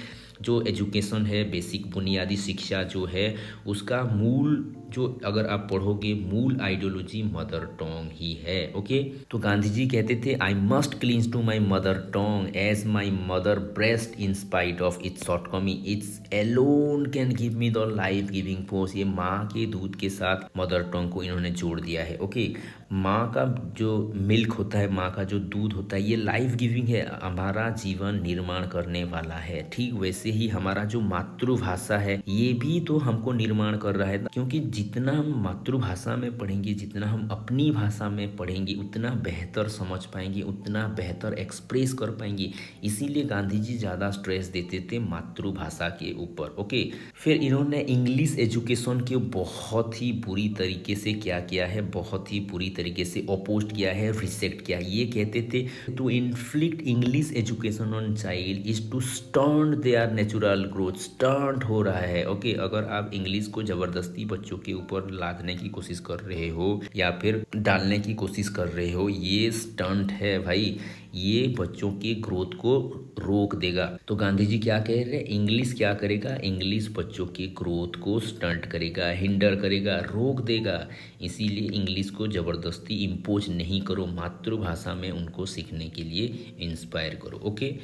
जो एजुकेशन है, बेसिक बुनियादी शिक्षा जो है, उसका मूल जो अगर आप पढ़ोगे, मूल आइडियोलॉजी मदर टंग ही है। ओके, तो गांधी जी कहते थे, I must cling to my mother tongue as my mother breast in spite of its shortcomings, its alone can give me the life giving force. ये माँ के दूध के साथ मदर टंग को इन्होंने जोड़ दिया है। ओके, माँ का जो मिल्क होता है, माँ का जो दूध होता है, ये लाइफ गिविंग है, हमारा जीवन निर्माण करने वाला है। ठीक वैसे ही हमारा जो मातृभाषा है, ये भी तो हमको निर्माण कर रहा है, क्योंकि जितना हम मातृभाषा में पढ़ेंगे, जितना हम अपनी भाषा में पढ़ेंगे, उतना बेहतर समझ पाएंगे, उतना बेहतर एक्सप्रेस कर पाएंगे। इसीलिए गांधी जी ज़्यादा स्ट्रेस देते थे मातृभाषा के ऊपर। ओके, फिर इन्होंने इंग्लिश एजुकेशन के बहुत ही बुरी तरीके से क्या किया है, बहुत ही बुरी तरीके से अपोज किया है, रिजेक्ट किया। ये कहते थे, to inflict English education on child is to stunt their natural growth. Stunt हो रहा है। ओके, अगर आप इंग्लिश को जबरदस्ती बच्चों के ऊपर लादने की कोशिश कर रहे हो या फिर डालने की कोशिश कर रहे हो, ये स्टंट है भाई, ये बच्चों की ग्रोथ को रोक देगा। तो गांधी जी क्या कह रहे हैं, इंग्लिश क्या करेगा, इंग्लिश बच्चों की ग्रोथ को स्टंट करेगा, हिंडर करेगा, रोक देगा। इसीलिए इंग्लिश को जबरदस्ती इम्पोज नहीं करो, मातृभाषा में उनको सीखने के लिए इंस्पायर करो। ओके,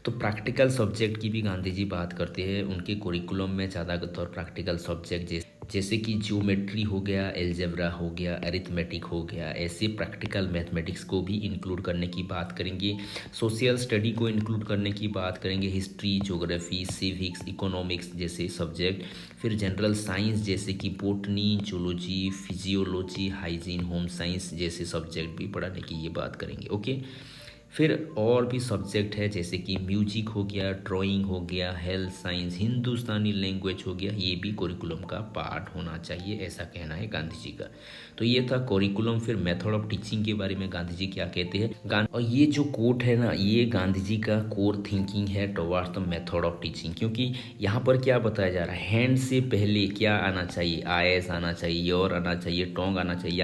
तो प्रैक्टिकल सब्जेक्ट की भी गांधी जी बात करते हैं। उनके करिकुलम में ज़्यादातर प्रैक्टिकल सब्जेक्ट जैसे कि ज्योमेट्री हो गया, एल्जेब्रा हो गया, अरिथमेटिक हो गया, ऐसे प्रैक्टिकल मैथमेटिक्स को भी इंक्लूड करने की बात करेंगे। सोशल स्टडी को इंक्लूड करने की बात करेंगे, हिस्ट्री, ज्योग्राफी, सिविक्स, इकोनॉमिक्स जैसे सब्जेक्ट। फिर जनरल साइंस जैसे कि botany, zoology, physiology, hygiene, home science जैसे सब्जेक्ट भी पढ़ाने की ये बात करेंगे। ओके, फिर और भी सब्जेक्ट है जैसे कि म्यूजिक हो गया, ड्राइंग हो गया, हेल्थ साइंस, हिंदुस्तानी लैंग्वेज हो गया, ये भी करिकुलम का पार्ट होना चाहिए, ऐसा कहना है गांधी जी का। तो ये था करिकुलम। फिर मेथड ऑफ टीचिंग के बारे में गांधी जी क्या कहते हैं, और ये जो कोट है ना, ये गांधी जी का कोर थिंकिंग है towards the method of teaching. क्योंकि यहाँ पर क्या बताया जा रहा है, हैंड से पहले क्या आना चाहिए, आईएस आना चाहिए, योर आना चाहिए, टोंग आना चाहिए,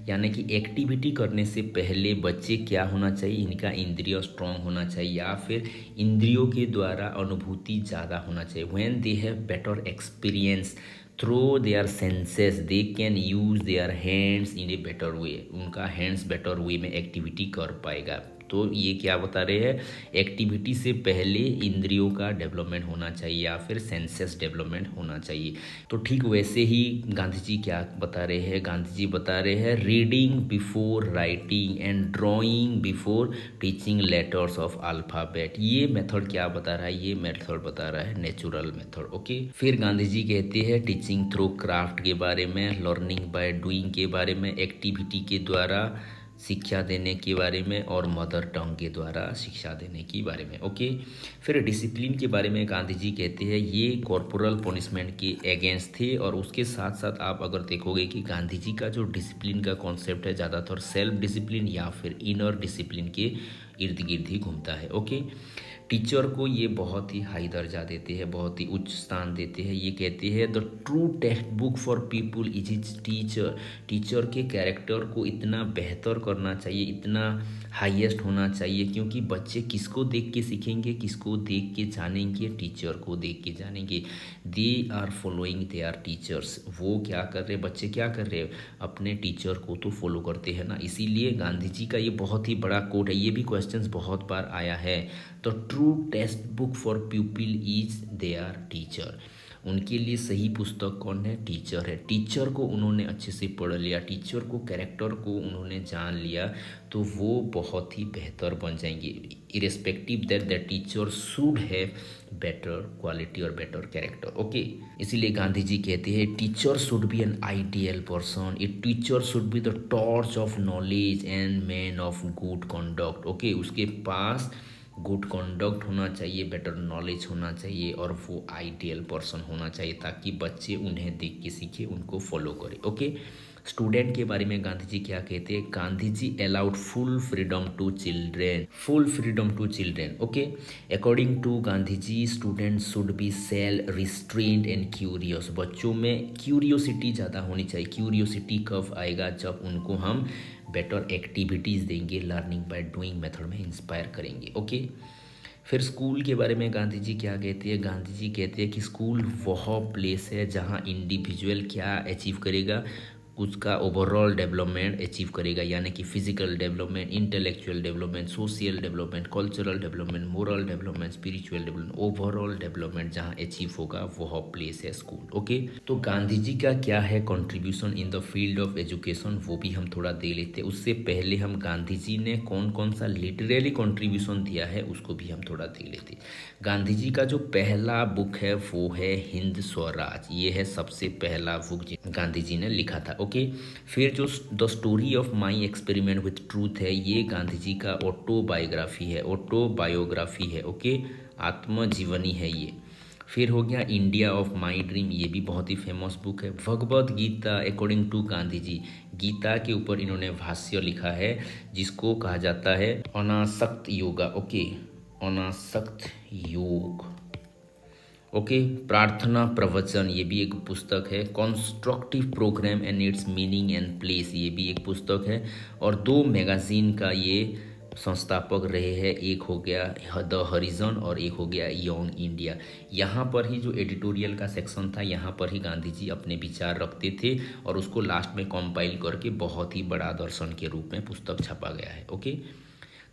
यानी कि एक्टिविटी करने से पहले बच्चे क्या होना चाहिए, इनका इंद्रिय स्ट्रॉन्ग होना चाहिए, या फिर इंद्रियों के द्वारा अनुभूति ज़्यादा होना चाहिए। When they have better experience through their senses, they can use their hands in a better way, उनका हैंड्स बेटर वे में एक्टिविटी कर पाएगा। तो ये क्या बता रहे हैं, एक्टिविटी से पहले इंद्रियों का डेवलपमेंट होना चाहिए या फिर सेंसेस डेवलपमेंट होना चाहिए। तो ठीक वैसे ही गांधी जी क्या बता रहे हैं, गांधी जी बता रहे हैं, reading before writing and drawing before teaching letters of alphabet. ये मेथड क्या बता रहा है, ये मेथड बता रहा है नेचुरल मेथड। ओके, फिर गांधी जी कहते हैं टीचिंग थ्रू क्राफ्ट के बारे में, लर्निंग बाय डूइंग के बारे में, एक्टिविटी के द्वारा शिक्षा देने के बारे में, और मदर टंग के द्वारा शिक्षा देने के बारे में। ओके, फिर डिसिप्लिन के बारे में गांधी जी कहते हैं, ये कॉर्पोरल पनिशमेंट के अगेंस्ट थे, और उसके साथ साथ आप अगर देखोगे कि गांधी जी का जो डिसिप्लिन का कॉन्सेप्ट है, ज़्यादातर सेल्फ डिसिप्लिन या फिर इनर डिसिप्लिन के इर्द गिर्द ही घूमता है। ओके, टीचर को ये बहुत ही हाई दर्जा देते हैं, बहुत ही उच्च स्थान देते हैं। ये कहते हैं the true textbook for people is is teacher. Teacher के कैरेक्टर को इतना बेहतर करना चाहिए, इतना हाईएस्ट होना चाहिए, क्योंकि बच्चे किसको देख के सीखेंगे, किसको देख के जानेंगे, टीचर को देख के जानेंगे। They are following their teachers. वो क्या कर रहे, बच्चे क्या कर रहे हैं, अपने टीचर को तो फॉलो करते हैं ना। इसीलिए गांधी जी का ये बहुत ही बड़ा कोट है, ये भी क्वेश्चंस बहुत बार आया है। तो true textbook for people is there teacher. उनके लिए सही पुस्तक कौन है, टीचर है। टीचर को उन्होंने अच्छे से पढ़ लिया, टीचर को कैरेक्टर को उन्होंने जान लिया, तो वो बहुत ही बेहतर बन जाएंगे। Irrespective that the teacher should have better quality और बेटर कैरेक्टर। ओके, इसीलिए गांधी जी कहते हैं teacher should be an ideal person, a teacher should be the torch of knowledge and man of good conduct. Okay, उसके पास गुड कंडक्ट होना चाहिए, बेटर नॉलेज होना चाहिए, और वो आइडियल पर्सन होना चाहिए, ताकि बच्चे उन्हें देख के सीखे, उनको फॉलो करें। ओके, स्टूडेंट के बारे में गांधी जी क्या कहते हैं, Gandhi ji allowed full freedom to children, full freedom to children. Okay, according to Gandhi ji student should be self restrained and curious. बच्चों में क्यूरियोसिटी ज़्यादा होनी चाहिए। क्यूरियोसिटी कब आएगा, जब उनको हम बेटर एक्टिविटीज़ देंगे, लर्निंग बाय डूइंग मेथड में इंस्पायर करेंगे। ओके, फिर स्कूल के बारे में गांधी जी क्या कहते हैं, गांधी जी कहते हैं कि स्कूल वह प्लेस है जहां इंडिविजुअल क्या अचीव करेगा, उसका ओवरऑल डेवलपमेंट अचीव करेगा, यानी कि physical development, intellectual development, social development, cultural development, moral development, spiritual development, overall development जहां अचीव होगा वह प्लेस है स्कूल। ओके, तो गांधी जी का क्या है contribution in the field of education, वो भी हम थोड़ा दे लेते हैं। उससे पहले हम गांधी जी ने कौन कौन सा लिटरेरी कंट्रीब्यूशन दिया है उसको भी हम थोड़ा दे लेते हैं। गांधी जी का जो पहला बुक है वो है हिंद स्वराज, ये है सबसे पहला बुक गांधी जी ने लिखा था। ओके, फिर जो the story of my experiment with truth है, ये गांधी जी का ऑटोबायोग्राफी है, ऑटोबायोग्राफी है। ओके, आत्मजीवनी है ये। फिर हो गया इंडिया ऑफ माई ड्रीम, ये भी बहुत ही फेमस बुक है। भगवद गीता अकॉर्डिंग टू गांधी जी, गीता के ऊपर इन्होंने भाष्य लिखा है, जिसको कहा जाता है अनासक्त योगा। ओके, अनासक्त योग। ओके, प्रार्थना प्रवचन, ये भी एक पुस्तक है। Constructive programme and its meaning and place, ये भी एक पुस्तक है। और 2 मैगजीन का ये संस्थापक रहे हैं, एक हो गया द हरिजन और एक हो गया यंग इंडिया। यहाँ पर ही जो एडिटोरियल का सेक्शन था, यहाँ पर ही गांधी जी अपने विचार रखते थे, और उसको लास्ट में कंपाइल करके बहुत ही बड़ा दर्शन के रूप में पुस्तक छपा गया है। ओके,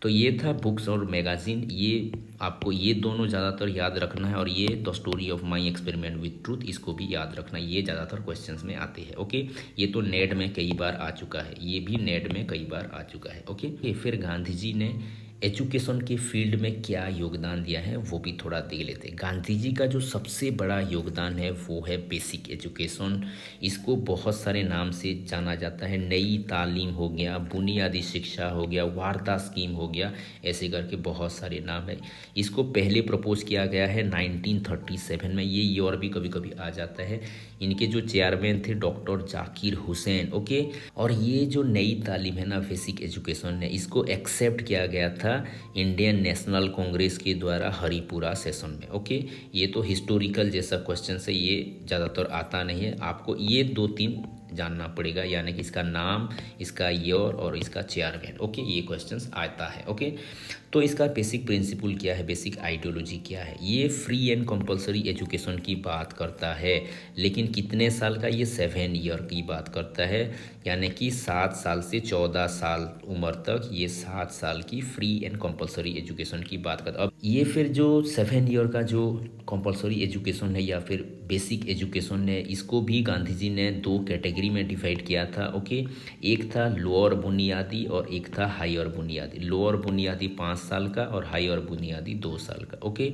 तो ये था बुक्स और मैगजीन, ये आपको ये दोनों ज़्यादातर याद रखना है, और ये the story of my experiment with truth, इसको भी याद रखना, ये ज़्यादातर क्वेश्चंस में आते हैं। ओके, ये तो नेट में कई बार आ चुका है, ये भी नेट में कई बार आ चुका है। ओके, फिर गांधी जी ने एजुकेशन के फील्ड में क्या योगदान दिया है वो भी थोड़ा देख लेते हैं। गांधी जी का जो सबसे बड़ा योगदान है वो है बेसिक एजुकेशन। इसको बहुत सारे नाम से जाना जाता है, नई तालीम हो गया, बुनियादी शिक्षा हो गया, वार्ता स्कीम हो गया, ऐसे करके बहुत सारे नाम है। इसको पहले प्रपोज किया गया है 1937 में, ये ईयर भी कभी कभी आ जाता है। इनके जो चेयरमैन थे डॉक्टर जाकिर हुसैन। ओके, और ये जो नई तालीम है ना, बेसिक एजुकेशन है, इसको एक्सेप्ट किया गया था इंडियन नेशनल कांग्रेस के द्वारा हरिपुरा सेशन में। ओके, ये तो हिस्टोरिकल जैसा क्वेश्चन है, ये ज़्यादातर आता नहीं है, आपको ये 2-3 जानना पड़ेगा, यानी कि इसका नाम, इसका ईयर और इसका चेयरमैन। ओके, ये क्वेश्चंस आता है। ओके, तो इसका बेसिक प्रिंसिपल क्या है, बेसिक आइडियोलॉजी क्या है, ये फ्री एंड कंपलसरी एजुकेशन की बात करता है, लेकिन कितने साल का, ये 7 ईयर की बात करता है, यानी कि 7 साल से 14 साल उम्र तक ये 7 साल की फ्री एंड कंपलसरी एजुकेशन की बात करता है। अब ये फिर जो 7 ईयर का जो कंपलसरी एजुकेशन है या फिर बेसिक एजुकेशन है, इसको भी गांधी जी ने 2 कैटेगरी में डिवाइड किया था। ओके, एक था लोअर बुनियादी और एक था हायर बुनियादी। लोअर बुनियादी 5 साल का और हायर बुनियादी 2 साल का। ओके,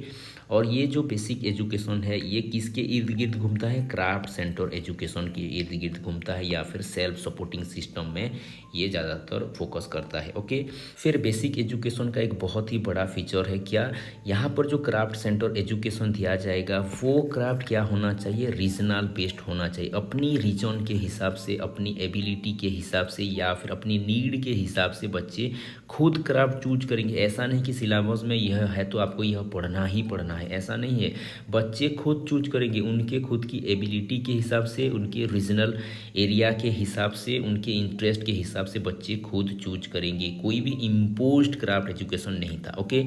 और ये जो बेसिक एजुकेशन है ये किसके इर्द गिर्द घूमता है, क्राफ्ट सेंटर एजुकेशन के इर्द गिर्द घूमता है, या फिर सेल्फ सपोर्टिंग सिस्टम में ये ज़्यादातर फोकस करता है। ओके, फिर बेसिक एजुकेशन का एक बहुत ही बड़ा फीचर है क्या, यहाँ पर जो क्राफ्ट सेंटर एजुकेशन दिया जाएगा वो क्राफ्ट क्या होना होना चाहिए, रीजनल बेस्ड होना चाहिए। अपनी रीजन के हिसाब से, अपनी एबिलिटी के हिसाब से या फिर अपनी नीड के हिसाब से बच्चे खुद क्राफ्ट चूज करेंगे। ऐसा नहीं कि सिलेबस में यह है तो आपको यह पढ़ना ही पढ़ना है, ऐसा नहीं है। बच्चे खुद चूज करेंगे, उनके खुद की एबिलिटी के हिसाब से, उनके रीजनल एरिया के हिसाब से, उनके इंटरेस्ट के हिसाब से बच्चे खुद चूज करेंगे। कोई भी इम्पोज्ड क्राफ्ट एजुकेशन नहीं था। ओके,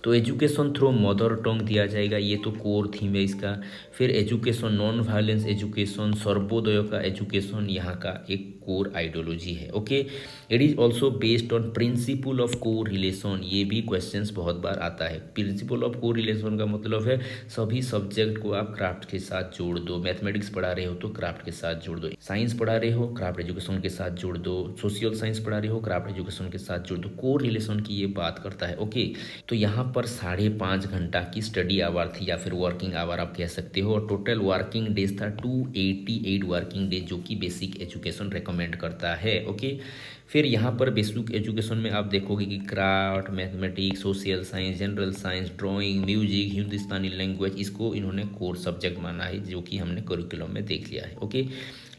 तो एजुकेशन थ्रू मदर टंग दिया जाएगा, ये तो कोर थीम है इसका। फिर education, non violence education, Sarvodaya का एजुकेशन यहाँ का एक कोर आइडियोलॉजी है। Okay, it is also based on principle of को रिलेशन। ये भी क्वेश्चंस बहुत बार आता है। प्रिंसिपल ऑफ को रिलेशन का मतलब है सभी सब्जेक्ट को आप क्राफ्ट के साथ जोड़ दो। मैथमेटिक्स पढ़ा रहे हो तो क्राफ्ट के साथ जोड़ दो, साइंस पढ़ा रहे हो क्राफ्ट एजुकेशन के साथ जोड़ दो, सोशल साइंस पढ़ा रहे हो क्राफ्ट एजुकेशन के साथ जोड़ दो। को रिलेशन की ये बात करता है। ओके, तो यहाँ पर 5.5 घंटा की स्टडी आवर थी या फिर वर्किंग आवर आप कह सकते हो, और टोटल वर्किंग डेज था 288 वर्किंग डेज, जो कि बेसिक एजुकेशन रेकमेंड करता है। ओके, फिर यहाँ पर बेसिक एजुकेशन में आप देखोगे कि craft, mathematics, social science, general science, drawing, music, Hindustani language, इसको इन्होंने कोर सब्जेक्ट माना है, जो कि हमने करिकुलम में देख लिया है। ओके,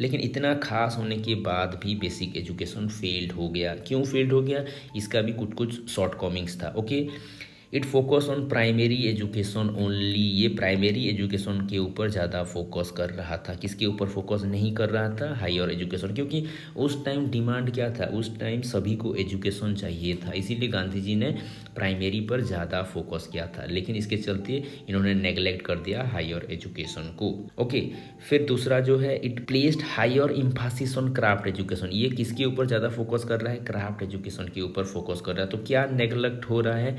लेकिन इतना खास होने के बाद भी बेसिक एजुकेशन फेल्ड हो गया। क्यों फेल्ड हो गया, इसका भी कुछ कुछ शॉर्ट कमिंग्स था। Okay, it focus on primary education only. ये प्राइमरी एजुकेशन के ऊपर ज़्यादा फोकस कर रहा था, किसके ऊपर फोकस नहीं कर रहा था, हायर एजुकेशन। क्योंकि उस टाइम डिमांड क्या था, उस टाइम सभी को एजुकेशन चाहिए था, इसीलिए गांधी जी ने प्राइमरी पर ज़्यादा फोकस किया था। लेकिन इसके चलते इन्होंने नेग्लेक्ट कर दिया हायर एजुकेशन को। ओके, फिर दूसरा जो है, it placed higher emphasis on craft education. ये किसके ऊपर ज़्यादा फोकस कर रहा है, क्राफ्ट एजुकेशन के ऊपर फोकस कर रहा है। तो क्या नेग्लेक्ट हो रहा है,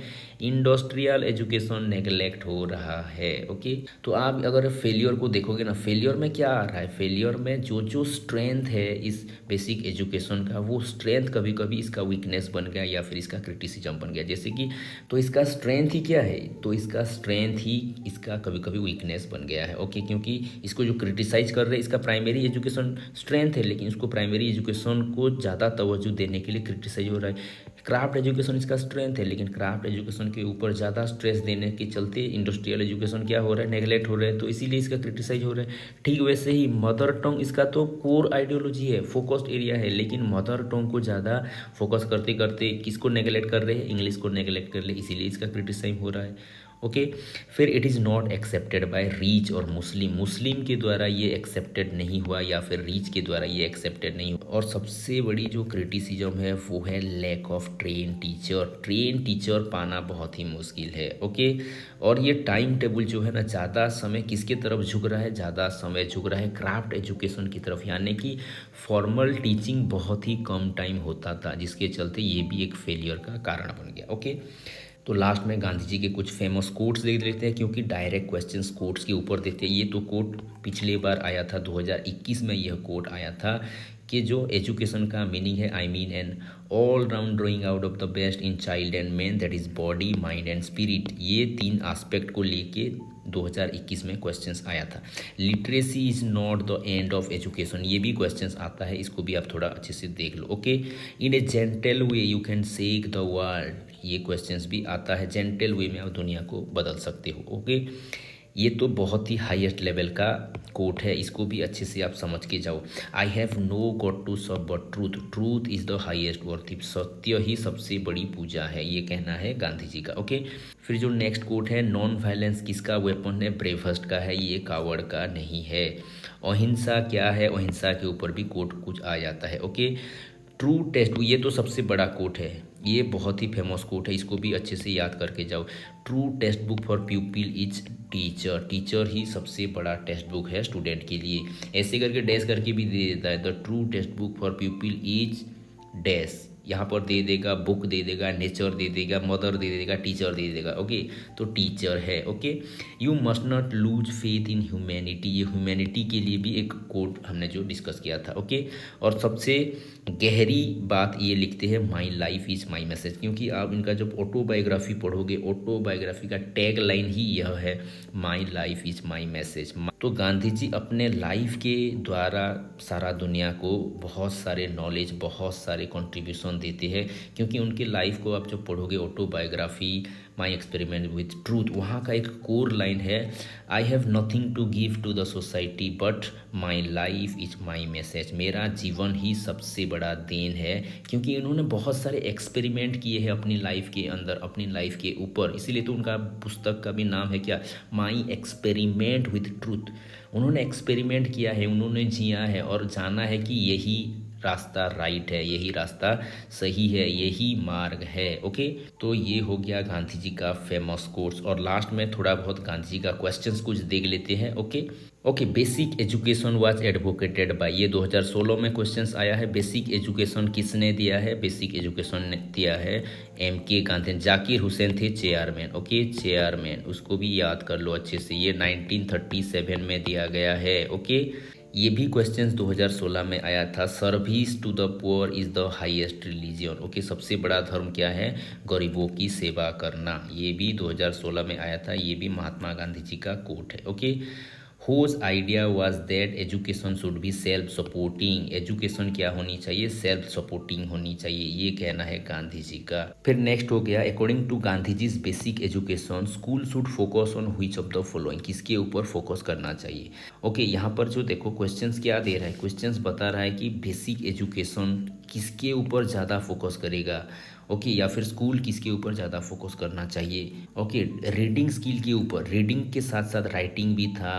इंडस्ट्रियल एजुकेशन नेग्लेक्ट हो रहा है। ओके, तो आप अगर फेलियर को देखोगे ना, फेलियर में क्या आ रहा है, फेलियर में जो जो स्ट्रेंथ है इस बेसिक एजुकेशन का, वो स्ट्रेंथ कभी कभी इसका वीकनेस बन गया या फिर इसका क्रिटिसिज्म बन गया। जैसे कि तो इसका स्ट्रेंथ ही क्या है, तो इसका स्ट्रेंथ ही इसका कभी कभी वीकनेस बन गया है। ओके, क्योंकि इसको जो क्रिटिसाइज कर रहे हैं, इसका प्राइमरी एजुकेशन स्ट्रेंथ है, लेकिन इसको प्राइमरी एजुकेशन को ज़्यादा तवज्जो देने के लिए क्रिटिसाइज हो रहा है। क्राफ्ट एजुकेशन इसका स्ट्रेंथ है, लेकिन क्राफ्ट एजुकेशन के ऊपर ज़्यादा स्ट्रेस देने के चलते इंडस्ट्रियल एजुकेशन क्या हो रहा है, नेगलेक्ट हो रहा है, तो इसीलिए इसका क्रिटिसाइज हो रहा है। ठीक वैसे ही मदर टंग इसका तो कोर आइडियोलॉजी है, फोकस्ड एरिया है, लेकिन मदर टंग को ज़्यादा फोकस करते करते किसको नेगलेक्ट कर रहे हैं, इंग्लिश को नेगलेक्ट कर रहे, इसीलिए इसका क्रिटिसाइज हो रहा है। ओके, फिर it is not accepted by reach और मुस्लिम। मुस्लिम के द्वारा ये एक्सेप्टेड नहीं हुआ या फिर रीच के द्वारा ये एक्सेप्टेड नहीं हुआ। और सबसे बड़ी जो क्रिटिसिज्म है वो है lack of train teacher. Train teacher पाना बहुत ही मुश्किल है। ओके, और ये टाइम टेबल जो है ना, ज़्यादा समय किसके तरफ झुक रहा है, ज़्यादा समय झुक रहा है क्राफ्ट एजुकेशन की तरफ, यानी कि फॉर्मल टीचिंग बहुत ही कम टाइम होता था, जिसके चलते ये भी एक फेलियर का कारण बन गया। ओके, तो लास्ट में गांधी जी के कुछ फेमस कोट्स देख लेते हैं, क्योंकि डायरेक्ट क्वेश्चंस कोट्स के ऊपर देते हैं। ये तो कोट पिछले बार आया था, 2021 में यह कोट आया था कि जो एजुकेशन का मीनिंग है, I mean an all round drawing out of the best in child and man, that is body, mind and spirit. ये 3 एस्पेक्ट को लेके 2021 में क्वेश्चंस आया था। Literacy is not the end of education, ये भी क्वेश्चंस आता है, इसको भी आप थोड़ा अच्छे से देख लो। Okay, in a gentle way you can shake the world, ये क्वेश्चंस भी आता है, जेंटल वे में आप दुनिया को बदल सकते हो। ओके, ये तो बहुत ही हाईएस्ट लेवल का कोट है, इसको भी अच्छे से आप समझ के जाओ। I have no god to serve but truth, truth is the highest worship, सत्य ही सबसे बड़ी पूजा है, ये कहना है गांधी जी का। ओके, फिर जो नेक्स्ट कोट है, नॉन वायलेंस किसका वेपन है, ब्रेवेस्ट का है, ये कावड़ का नहीं है। अहिंसा क्या है, अहिंसा के ऊपर भी कोट कुछ आ जाता है। ओके, ट्रू टेस्ट, ये तो सबसे बड़ा कोट है, ये बहुत ही फेमस कोट है, इसको भी अच्छे से याद करके जाओ। True textbook for people is teacher, teacher ही सबसे बड़ा टेक्स्ट बुक है स्टूडेंट के लिए। ऐसे करके डैश करके भी दे देता है, the true textbook for people is dash, यहाँ पर दे देगा, बुक दे देगा, नेचर दे देगा, मदर दे देगा, टीचर दे देगा। ओके, तो टीचर है। Okay, you must not lose faith in humanity, ये ह्यूमैनिटी के लिए भी एक कोट हमने जो डिस्कस किया था। ओके, और सबसे गहरी बात ये लिखते हैं, माई लाइफ इज माई मैसेज, क्योंकि आप इनका जब ऑटोबायोग्राफी पढ़ोगे, ऑटोबायोग्राफी का टैग लाइन ही यह है, माई लाइफ इज माई मैसेज। तो गांधी जी अपने लाइफ के द्वारा सारा दुनिया को बहुत सारे नॉलेज, बहुत सारे कंट्रीब्यूशन देते हैं, क्योंकि उनके लाइफ को आप जब पढ़ोगे, autobiography my experiment with truth, वहाँ का एक कोर लाइन है, I have nothing to give to the society but my life is my message. मेरा जीवन ही सबसे बड़ा देन है, क्योंकि इन्होंने बहुत सारे एक्सपेरिमेंट किए हैं अपनी लाइफ के अंदर, अपनी लाइफ के ऊपर, इसीलिए तो उनका पुस्तक का भी नाम है क्या, माई एक्सपेरिमेंट विथ ट्रूथ। उन्होंने एक्सपेरिमेंट किया है, उन्होंने जिया है और जाना है कि यही रास्ता राइट है, यही रास्ता सही है, यही मार्ग है। ओके, तो ये हो गया गांधी जी का फेमस कोर्स। और लास्ट में थोड़ा बहुत गांधी जी का क्वेश्चंस कुछ देख लेते हैं। Okay, basic education was advocated by, ये 2016 में क्वेश्चंस आया है। बेसिक एजुकेशन किसने दिया है? बेसिक एजुकेशन ने दिया है MK गांधी। जाकिर हुसैन थे चेयरमैन। ओके, चेयरमैन, उसको भी याद कर लो अच्छे से, ये 1937 में दिया गया है। ओके, ये भी क्वेश्चंस 2016 में आया था। Service to the poor is the highest religion. Okay, सबसे बड़ा धर्म क्या है? गरीबों की सेवा करना। ये भी 2016 में आया था, ये भी महात्मा गांधी जी का कोट है। Okay, whose idea was that education should be self supporting। Education क्या होनी चाहिए? सेल्फ सपोर्टिंग होनी चाहिए, ये कहना है गांधी जी का। फिर नेक्स्ट हो गया, according to Gandhi ji basic education school should focus on which of the following, किसके ऊपर फोकस करना चाहिए? ओके, यहाँ पर जो देखो क्वेश्चंस क्या दे रहा है, क्वेश्चंस बता रहा है कि बेसिक एजुकेशन किसके ऊपर ज़्यादा फोकस करेगा। ओके, या फिर स्कूल किसके ऊपर ज़्यादा फोकस करना चाहिए? ओके, रीडिंग स्किल के ऊपर, रीडिंग के साथ साथ राइटिंग भी था,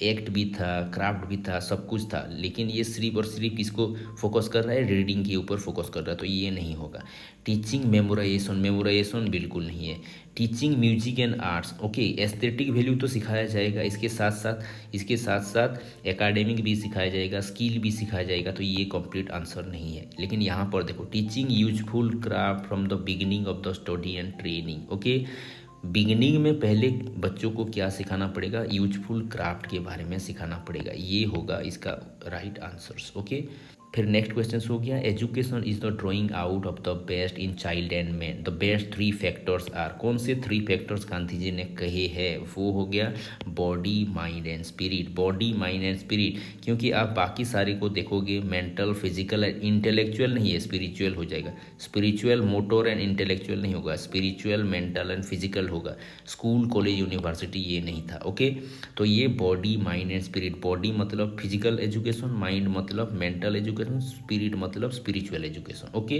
एक्ट भी था, क्राफ्ट भी था, सब कुछ था, लेकिन ये सिर्फ और सिर्फ किसको फोकस कर रहा है? रीडिंग के ऊपर फोकस कर रहा है, तो ये नहीं होगा। टीचिंग मेमोराइजेशन बिल्कुल नहीं है। Teaching music and arts, okay, aesthetic value तो सिखाया जाएगा, इसके साथ साथ एकेडमिक भी सिखाया जाएगा, स्किल भी सिखाया जाएगा, तो ये कंप्लीट आंसर नहीं है। लेकिन यहाँ पर देखो, teaching useful craft from the beginning of the study and training. Okay, beginning में पहले बच्चों को क्या सिखाना पड़ेगा? यूजफुल क्राफ्ट के बारे में सिखाना पड़ेगा, ये होगा इसका राइट आंसर्स। ओके, फिर नेक्स्ट क्वेश्चन हो गया, education is the drawing out of the best in child and man, the best 3 factors are. कौन से 3 फैक्टर्स गांधी जी ने कहे हैं? वो हो गया body, mind and spirit. Body, mind and spirit, क्योंकि आप बाकी सारे को देखोगे, मेंटल, फिजिकल एंड इंटेलेक्चुअल नहीं है, स्पिरिचुअल हो जाएगा। स्पिरिचुअल, मोटर एंड इंटेलेक्चुअल नहीं होगा, स्पिरिचुअल, मेंटल एंड फिजिकल होगा। स्कूल, कॉलेज, यूनिवर्सिटी ये नहीं था। ओके, तो ये body, mind and spirit, body मतलब फिजिकल एजुकेशन, माइंड मतलब मेंटल एजुकेशन, स्पिरिट मतलब स्पिरिचुअल एजुकेशन। ओके,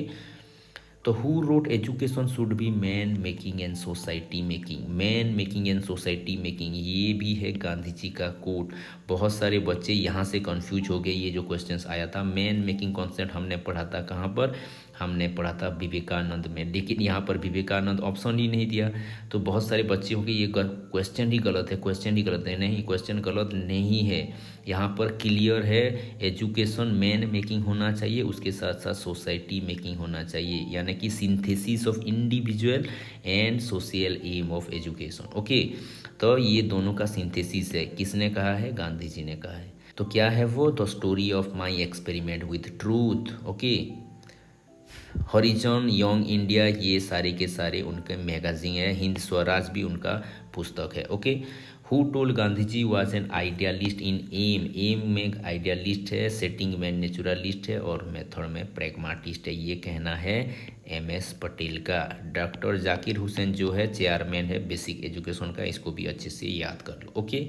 तो who wrote education should be man making and society making. Man making and society making, ये भी है गांधी जी का कोट। बहुत सारे बच्चे यहाँ से कंफ्यूज हो गए, ये जो क्वेश्चंस आया था मैन मेकिंग कॉन्सेप्ट हमने पढ़ा था कहाँ पर? हमने पढ़ा था विवेकानंद में, लेकिन यहाँ पर विवेकानंद ऑप्शन ही नहीं दिया, तो बहुत सारे बच्चे हो गए ये क्वेश्चन ही गलत है, क्वेश्चन ही गलत है। नहीं, क्वेश्चन गलत नहीं है, यहाँ पर क्लियर है, एजुकेशन मैन मेकिंग होना चाहिए, उसके साथ साथ सोसाइटी मेकिंग होना चाहिए, यानी कि synthesis of individual and social aim of education. Okay, तो ये दोनों का सिंथेसिस है, किसने कहा है? गांधी जी ने कहा है। तो क्या है वो? The story of my experiment with truth. Okay, horizon, young India, ये सारे के सारे उनके मैगजीन है। हिंद स्वराज भी उनका पुस्तक है। Okay, who told Gandhi ji was an idealist in aim. Aim में आइडियलिस्ट है, सेटिंग में नेचुरलिस्ट है और मेथड में प्रैग्माटिस्ट है, ये कहना है MS पटेल का। डॉक्टर जाकिर हुसैन जो है चेयरमैन है बेसिक एजुकेशन का, इसको भी अच्छे से याद कर लो। ओके,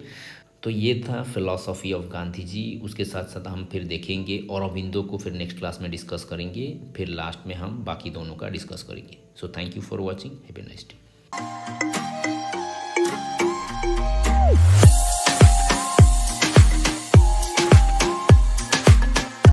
तो ये था फिलॉसफी ऑफ गांधी जी। उसके साथ साथ हम फिर देखेंगे औरबिंदो को, फिर नेक्स्ट क्लास में डिस्कस करेंगे, फिर लास्ट में हम बाकी दोनों का डिस्कस करेंगे। So thank you for watching, have a nice day.